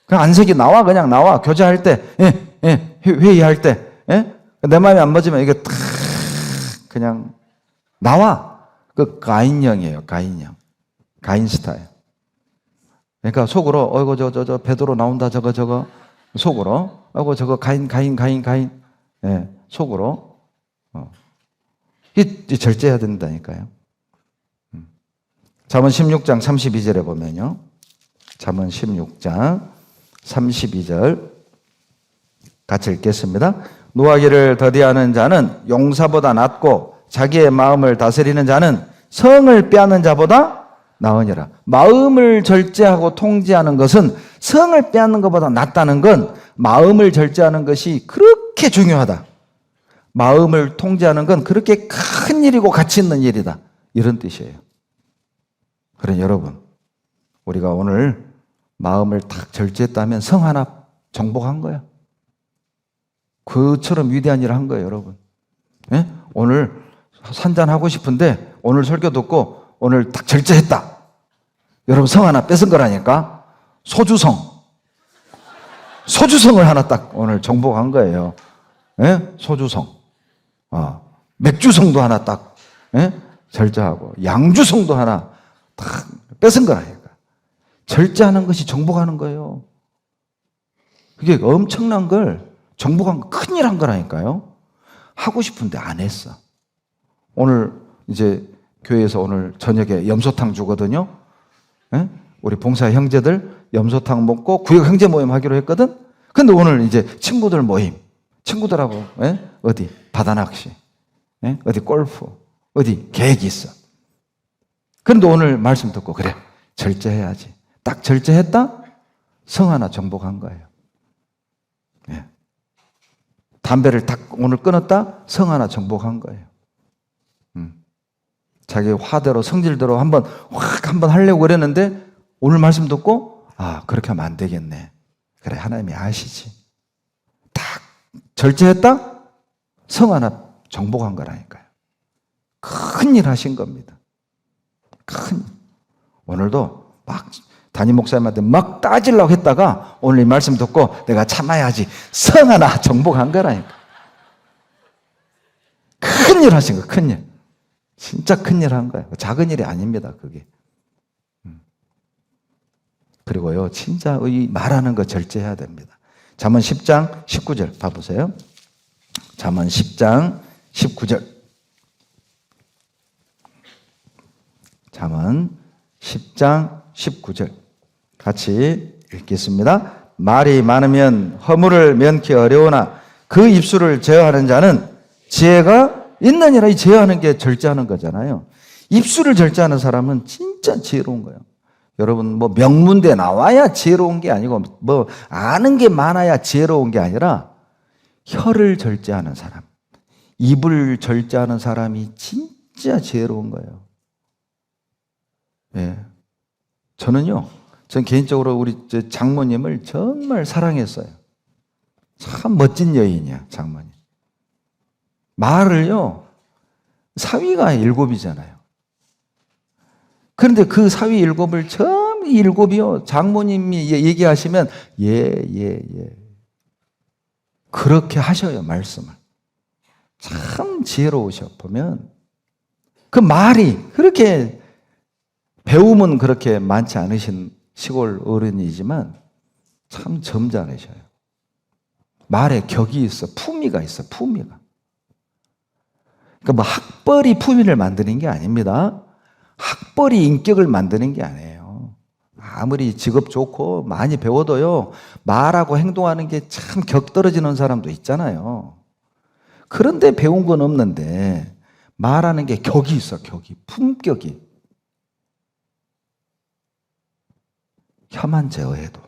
A: 그 안색이 나와. 그냥 나와. 교제할 때, 회의할 때, 내 마음에 안 맞으면 이게 탁 그냥 나와. 그 가인형이에요. 가인형. 가인 스타일. 그러니까 속으로 어이구 저 베드로 나온다 저거 속으로 어이구 저거 가인. 예, 속으로 이 절제해야 된다니까요. 잠언 16장 32절에 보면요. 잠언 16장 32절 같이 읽겠습니다. 노하기를 더디하는 자는 용사보다 낫고 자기의 마음을 다스리는 자는 성을 빼앗는 자보다 나으니라. 마음을 절제하고 통제하는 것은 성을 빼앗는 것보다 낫다는 건 마음을 절제하는 것이 그렇게 중요하다. 마음을 통제하는 건 그렇게 큰 일이고 가치 있는 일이다. 이런 뜻이에요. 그러니 여러분, 우리가 오늘 마음을 딱 절제했다면 성 하나 정복한 거야. 그처럼 위대한 일을 한 거예요, 여러분. 예? 오늘 산잔하고 싶은데 오늘 설교 듣고 오늘 딱 절제했다. 여러분 성 하나 뺏은 거라니까. 소주성을 하나 딱 오늘 정복한 거예요. 예? 소주성. 맥주성도 하나 딱 절제하고 양주성도 하나 딱 뺏은 거라니까. 절제하는 것이 정복하는 거예요. 그게 엄청난 걸 정복한 거, 큰일 한 거라니까요. 하고 싶은데 안 했어. 오늘 이제 교회에서 오늘 저녁에 염소탕 주거든요. 우리 봉사 형제들 염소탕 먹고 구역 형제 모임 하기로 했거든. 근데 오늘 이제 친구들 모임, 친구들하고 어디 바다 낚시, 어디 골프, 어디 계획이 있어. 그런데 오늘 말씀 듣고 그래 절제해야지. 딱 절제했다? 성 하나 정복한 거예요. 담배를 딱 오늘 끊었다? 성 하나 정복한 거예요. 자기 화대로 성질대로 한번 하려고 그랬는데 오늘 말씀 듣고 그렇게 하면 안 되겠네. 그래 하나님이 아시지. 딱 절제했다? 성 하나 정복한 거라니까요. 큰일 하신 겁니다. 큰일. 오늘도 막 담임 목사님한테 막 따지려고 했다가 오늘 이 말씀 듣고 내가 참아야지. 성 하나 정복한 거라니까. 큰일 하신 거, 큰일. 진짜 큰일 한 거예요. 작은 일이 아닙니다, 그게. 그리고요, 진짜 이 말하는 거 절제해야 됩니다. 잠언 10장 19절 봐보세요. 잠언 10장 19절. 잠언 10장 19절. 같이 읽겠습니다. 말이 많으면 허물을 면키 어려우나 그 입술을 제어하는 자는 지혜가 있느니라. 이 제어하는 게 절제하는 거잖아요. 입술을 절제하는 사람은 진짜 지혜로운 거예요. 여러분 뭐 명문대 나와야 지혜로운 게 아니고 뭐 아는 게 많아야 지혜로운 게 아니라 혀를 절제하는 사람, 입을 절제하는 사람이 진짜 지혜로운 거예요. 예. 전 개인적으로 우리 장모님을 정말 사랑했어요. 참 멋진 여인이야, 장모님. 말을요, 사위가 7이잖아요. 그런데 그 사위 일곱을 처음 이 일곱이요. 장모님이 얘기하시면 예. 그렇게 하셔요, 말씀을. 참 지혜로우셔. 보면 그 말이 그렇게 배움은 그렇게 많지 않으신 시골 어른이지만 참 점잖으셔요. 말에 격이 있어, 품위가 있어, 품위가. 그러니까 뭐 학벌이 품위를 만드는 게 아닙니다. 학벌이 인격을 만드는 게 아니에요. 아무리 직업 좋고 많이 배워도요, 말하고 행동하는 게 참 격 떨어지는 사람도 있잖아요. 그런데 배운 건 없는데 말하는 게 격이 있어, 격이. 품격이. 혀만 제어해도,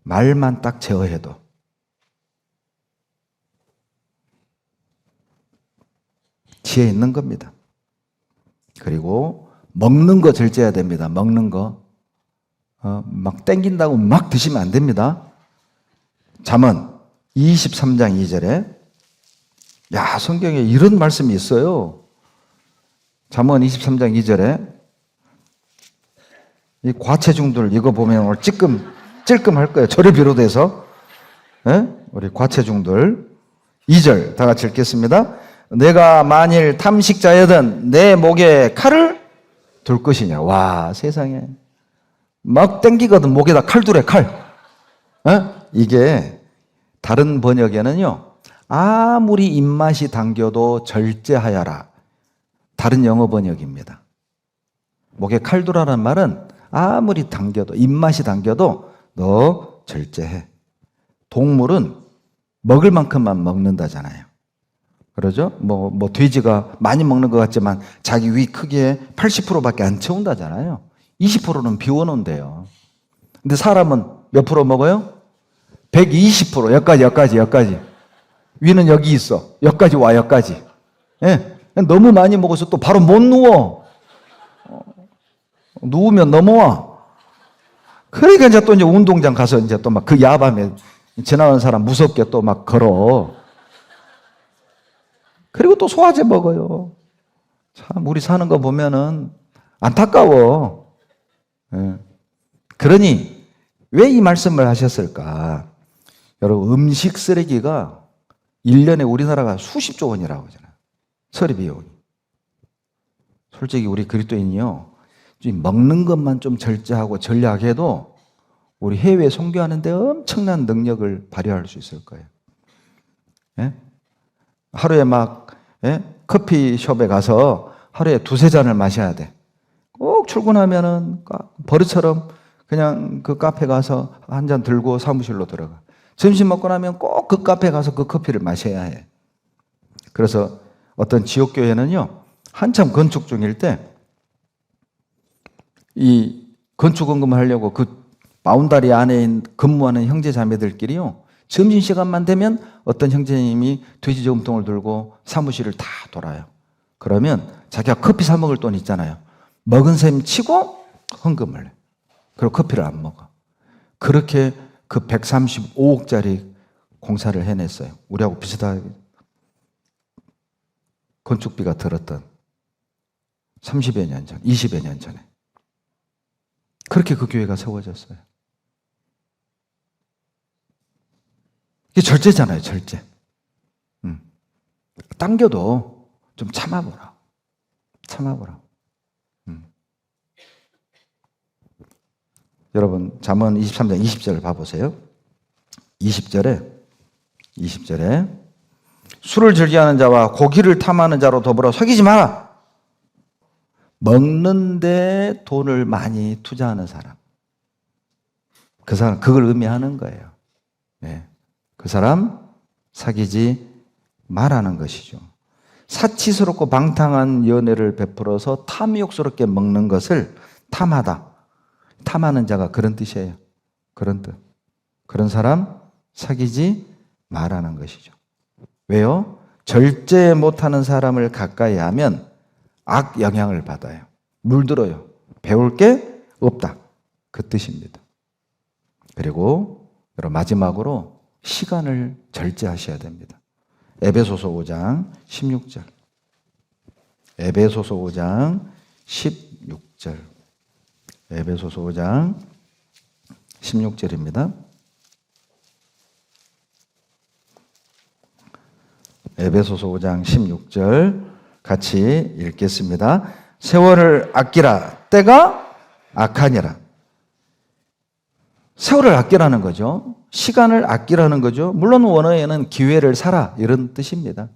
A: 말만 딱 제어해도 지혜 있는 겁니다. 그리고 먹는 거 절제해야 됩니다. 먹는 거. 막 땡긴다고 막 드시면 안 됩니다. 잠언 23장 2절에 야, 성경에 이런 말씀이 있어요. 잠언 23장 2절에 이 과체중들 이거 보면 오늘 찔끔할 거예요. 저를 비롯해서. 우리 과체중들 2절 다 같이 읽겠습니다. 내가 만일 탐식자여든 내 목에 칼을 둘 것이냐. 와, 세상에. 막 땡기거든 목에다 칼 두래, 칼. 이게 다른 번역에는요, 아무리 입맛이 당겨도 절제하여라. 다른 영어 번역입니다. 목에 칼 두라는 말은 아무리 당겨도, 입맛이 당겨도 너 절제해. 동물은 먹을 만큼만 먹는다잖아요. 그러죠? 뭐 돼지가 많이 먹는 것 같지만 자기 위 크기의 80%밖에 안 채운다잖아요. 20%는 비워놓은대요. 근데 사람은 몇 프로 먹어요? 120%. 여기까지. 위는 여기 있어. 여기까지 와, 여기까지. 예. 너무 많이 먹어서 또 바로 못 누워. 누우면 넘어와. 그러니까 이제 또 운동장 가서 이제 또 막 그 야밤에 지나가는 사람 무섭게 또 막 걸어. 그리고 또 소화제 먹어요. 참, 우리 사는 거 보면은 안타까워. 예. 그러니, 왜 이 말씀을 하셨을까? 여러분, 음식 쓰레기가 1년에 우리나라가 수십조 원이라고 하잖아요. 처리 비용이. 솔직히 우리 그리스도인이요, 먹는 것만 좀 절제하고 전략해도 우리 해외 선교하는데 엄청난 능력을 발휘할 수 있을 거예요. 예? 하루에 커피숍에 가서 하루에 2-3잔을 마셔야 돼. 꼭 출근하면은 버릇처럼 그냥 그 카페 가서 한 잔 들고 사무실로 들어가. 점심 먹고 나면 꼭 그 카페 가서 그 커피를 마셔야 해. 그래서 어떤 지역교회는요, 한참 건축 중일 때 이 건축원금을 하려고 그 바운다리 안에 근무하는 형제 자매들끼리요, 점심시간만 되면 어떤 형제님이 돼지 저금통을 들고 사무실을 다 돌아요. 그러면 자기가 커피 사 먹을 돈 있잖아요. 먹은 셈 치고 헌금을 해. 그리고 커피를 안 먹어. 그렇게 그 135억짜리 공사를 해냈어요. 우리하고 비슷하게 건축비가 들었던 30여 년 전, 20여 년 전에. 그렇게 그 교회가 세워졌어요. 이게 절제잖아요, 절제. 당겨도 좀 참아보라. 여러분, 잠언 23장 20절을 봐보세요. 20절에 술을 즐겨하는 자와 고기를 탐하는 자로 더불어 사귀지 마라. 먹는데 돈을 많이 투자하는 사람. 그 사람, 그걸 의미하는 거예요. 네. 그 사람 사귀지 말라는 것이죠. 사치스럽고 방탕한 연애를 베풀어서 탐욕스럽게 먹는 것을 탐하다. 탐하는 자가 그런 뜻이에요. 그런 뜻. 그런 사람 사귀지 말라는 것이죠. 왜요? 절제 못하는 사람을 가까이 하면 악 영향을 받아요. 물들어요. 배울 게 없다. 그 뜻입니다. 그리고 여러분, 마지막으로 시간을 절제하셔야 됩니다. 에베소서 5장 16절. 에베소서 5장 16절. 에베소서 5장 16절입니다. 에베소서 5장 16절 같이 읽겠습니다. 세월을 아끼라. 때가 악하니라. 세월을 아끼라는 거죠. 시간을 아끼라는 거죠. 물론 원어에는 기회를 사라 이런 뜻입니다.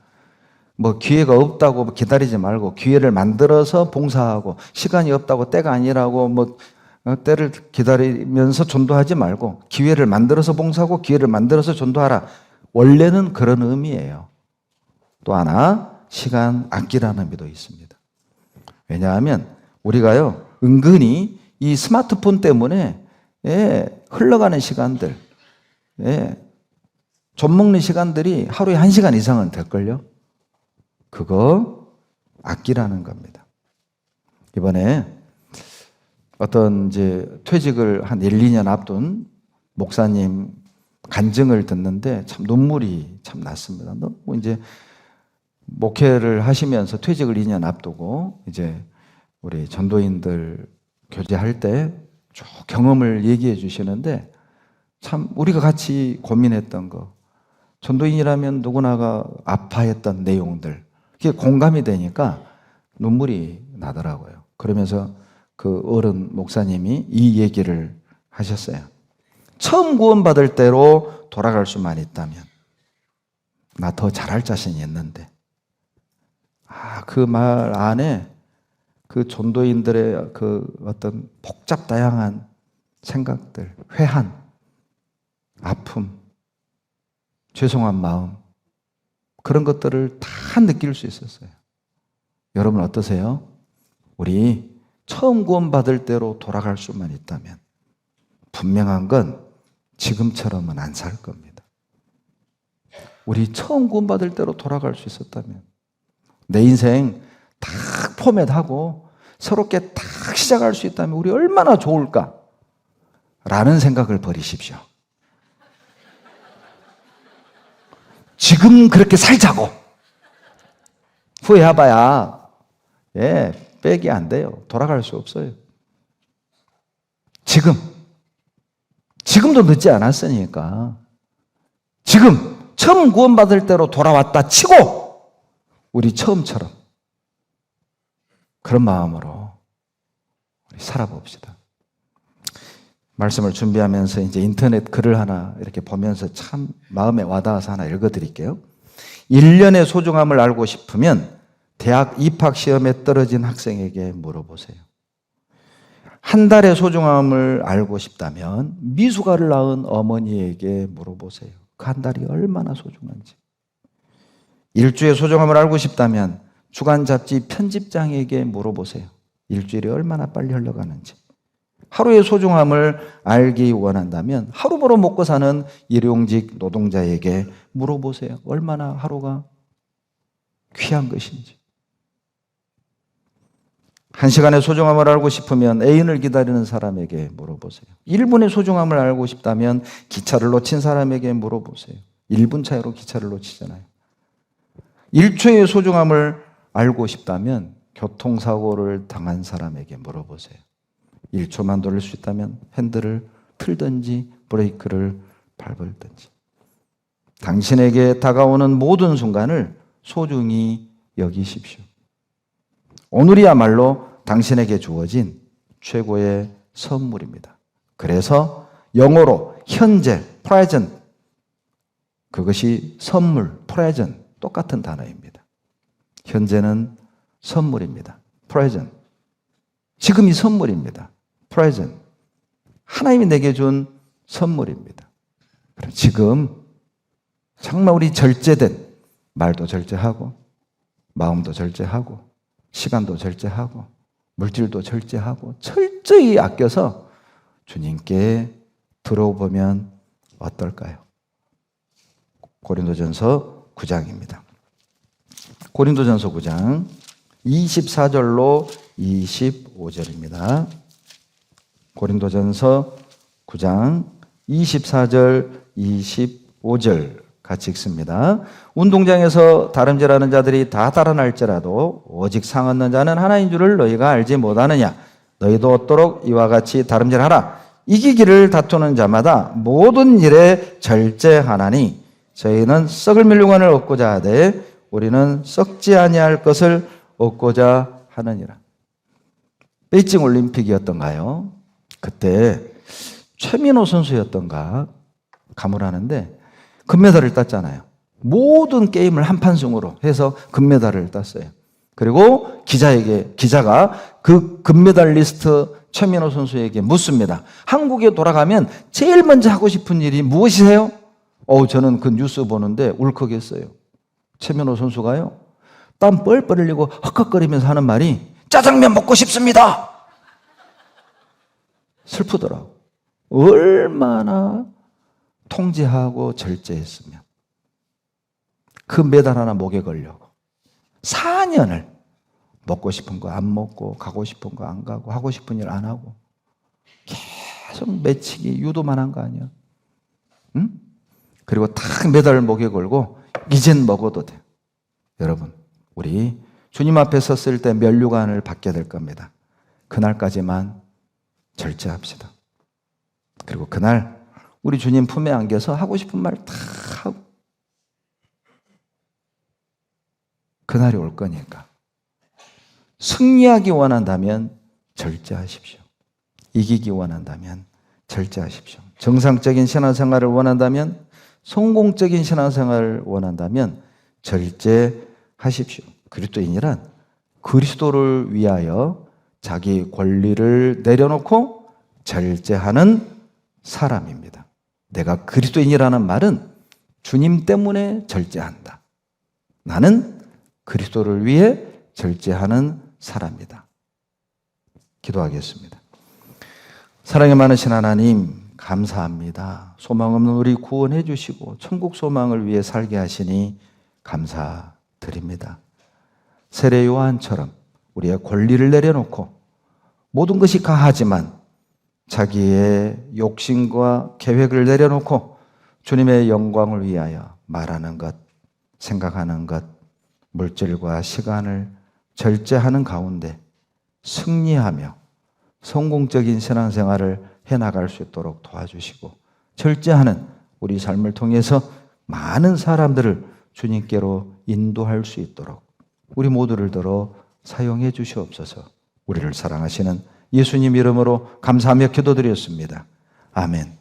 A: 뭐 기회가 없다고 기다리지 말고 기회를 만들어서 봉사하고, 시간이 없다고 때가 아니라고 뭐 때를 기다리면서 전도하지 말고 기회를 만들어서 봉사하고 기회를 만들어서 전도하라. 원래는 그런 의미예요. 또 하나 시간 아끼라는 의미도 있습니다. 왜냐하면 우리가요 은근히 이 스마트폰 때문에 흘러가는 시간들, 젖 먹는 시간들이 하루에 1시간 이상은 될걸요. 그거 아끼라는 겁니다. 이번에 어떤 이제 퇴직을 한 1, 2년 앞둔 목사님 간증을 듣는데 참 눈물이 참 났습니다. 너무 이제 목회를 하시면서 퇴직을 2년 앞두고 이제 우리 전도인들 교제할 때 쭉 경험을 얘기해 주시는데 참 우리가 같이 고민했던 거, 전도인이라면 누구나가 아파했던 내용들, 그게 공감이 되니까 눈물이 나더라고요. 그러면서 그 어른 목사님이 이 얘기를 하셨어요. 처음 구원받을 때로 돌아갈 수만 있다면 나 더 잘할 자신이 있는데, 그 말 안에 그 전도인들의 그 어떤 복잡 다양한 생각들, 회한, 아픔, 죄송한 마음, 그런 것들을 다 느낄 수 있었어요. 여러분 어떠세요? 우리 처음 구원받을 때로 돌아갈 수만 있다면 분명한 건 지금처럼은 안 살 겁니다. 우리 처음 구원받을 때로 돌아갈 수 있었다면 내 인생 딱 포맷하고 새롭게 딱 시작할 수 있다면 우리 얼마나 좋을까? 라는 생각을 버리십시오. 지금 그렇게 살자고 후회해봐야 백이 안 돼요. 돌아갈 수 없어요. 지금도 늦지 않았으니까 지금 처음 구원받을 때로 돌아왔다 치고 우리 처음처럼 그런 마음으로 우리 살아봅시다. 말씀을 준비하면서 이제 인터넷 글을 하나 이렇게 보면서 참 마음에 와닿아서 하나 읽어드릴게요. 1년의 소중함을 알고 싶으면 대학 입학 시험에 떨어진 학생에게 물어보세요. 한 달의 소중함을 알고 싶다면 미숙아를 낳은 어머니에게 물어보세요. 그 한 달이 얼마나 소중한지. 일주의 소중함을 알고 싶다면 주간 잡지 편집장에게 물어보세요. 일주일이 얼마나 빨리 흘러가는지. 하루의 소중함을 알기 원한다면 하루 벌어 먹고 사는 일용직 노동자에게 물어보세요. 얼마나 하루가 귀한 것인지. 1시간의 소중함을 알고 싶으면 애인을 기다리는 사람에게 물어보세요. 1분의 소중함을 알고 싶다면 기차를 놓친 사람에게 물어보세요. 1분 차이로 기차를 놓치잖아요. 1초의 소중함을 알고 싶다면 교통사고를 당한 사람에게 물어보세요. 1초만 돌릴 수 있다면 핸들을 틀든지 브레이크를 밟을든지. 당신에게 다가오는 모든 순간을 소중히 여기십시오. 오늘이야말로 당신에게 주어진 최고의 선물입니다. 그래서 영어로 현재, present, 그것이 선물, present, 똑같은 단어입니다. 현재는 선물입니다. present. 지금이 선물입니다. present. 하나님이 내게 준 선물입니다. 지금 정말 우리 절제된 말도 절제하고 마음도 절제하고 시간도 절제하고 물질도 절제하고 철저히 아껴서 주님께 들어보면 어떨까요? 고린도전서 9장입니다. 고린도전서 9장 24절로 25절입니다. 고린도전서 9장 24절 25절 같이 읽습니다. 운동장에서 다름질하는 자들이 다 달아날지라도 오직 상 얻는 자는 하나인 줄을 너희가 알지 못하느냐. 너희도 얻도록 이와 같이 다름질하라. 이기기를 다투는 자마다 모든 일에 절제하나니 저희는 썩을 멸류관을 얻고자 하되 우리는 썩지 아니할 것을 얻고자 하느니라. 베이징 올림픽이었던가요? 그때 최민호 선수였던가 가물하는데 금메달을 땄잖아요. 모든 게임을 한판승으로 해서 금메달을 땄어요. 그리고 기자가 그 금메달리스트 최민호 선수에게 묻습니다. 한국에 돌아가면 제일 먼저 하고 싶은 일이 무엇이세요? 저는 그 뉴스 보는데 울컥했어요. 최민호 선수가요, 땀 뻘뻘 흘리고 헉헉거리면서 하는 말이 짜장면 먹고 싶습니다. 슬프더라고. 얼마나 통제하고 절제했으면 그 메달 하나 목에 걸려고 4년을 먹고 싶은 거 안 먹고 가고 싶은 거 안 가고 하고 싶은 일 안 하고 계속 매치기 유도만 한 거 아니야? 응? 그리고 딱 메달 목에 걸고 이젠 먹어도 돼. 여러분, 우리 주님 앞에 섰을 때 면류관을 받게 될 겁니다. 그날까지만 절제합시다. 그리고 그날 우리 주님 품에 안겨서 하고 싶은 말 다 하고 그날이 올 거니까 승리하기 원한다면 절제하십시오. 이기기 원한다면 절제하십시오. 정상적인 신앙생활을 원한다면, 성공적인 신앙생활을 원한다면 절제하십시오. 그리스도인이란 그리스도를 위하여 자기 권리를 내려놓고 절제하는 사람입니다. 내가 그리스도인이라는 말은 주님 때문에 절제한다. 나는 그리스도를 위해 절제하는 사람이다. 기도하겠습니다. 사랑이 많으신 하나님, 감사합니다. 소망 없는 우리 구원해 주시고 천국 소망을 위해 살게 하시니 감사드립니다. 세례 요한처럼 우리의 권리를 내려놓고 모든 것이 가하지만 자기의 욕심과 계획을 내려놓고 주님의 영광을 위하여 말하는 것, 생각하는 것, 물질과 시간을 절제하는 가운데 승리하며 성공적인 신앙생활을 해나갈 수 있도록 도와주시고, 절제하는 우리 삶을 통해서 많은 사람들을 주님께로 인도할 수 있도록 우리 모두를 들어 사용해 주시옵소서. 우리를 사랑하시는 예수님 이름으로 감사하며 기도드렸습니다. 아멘.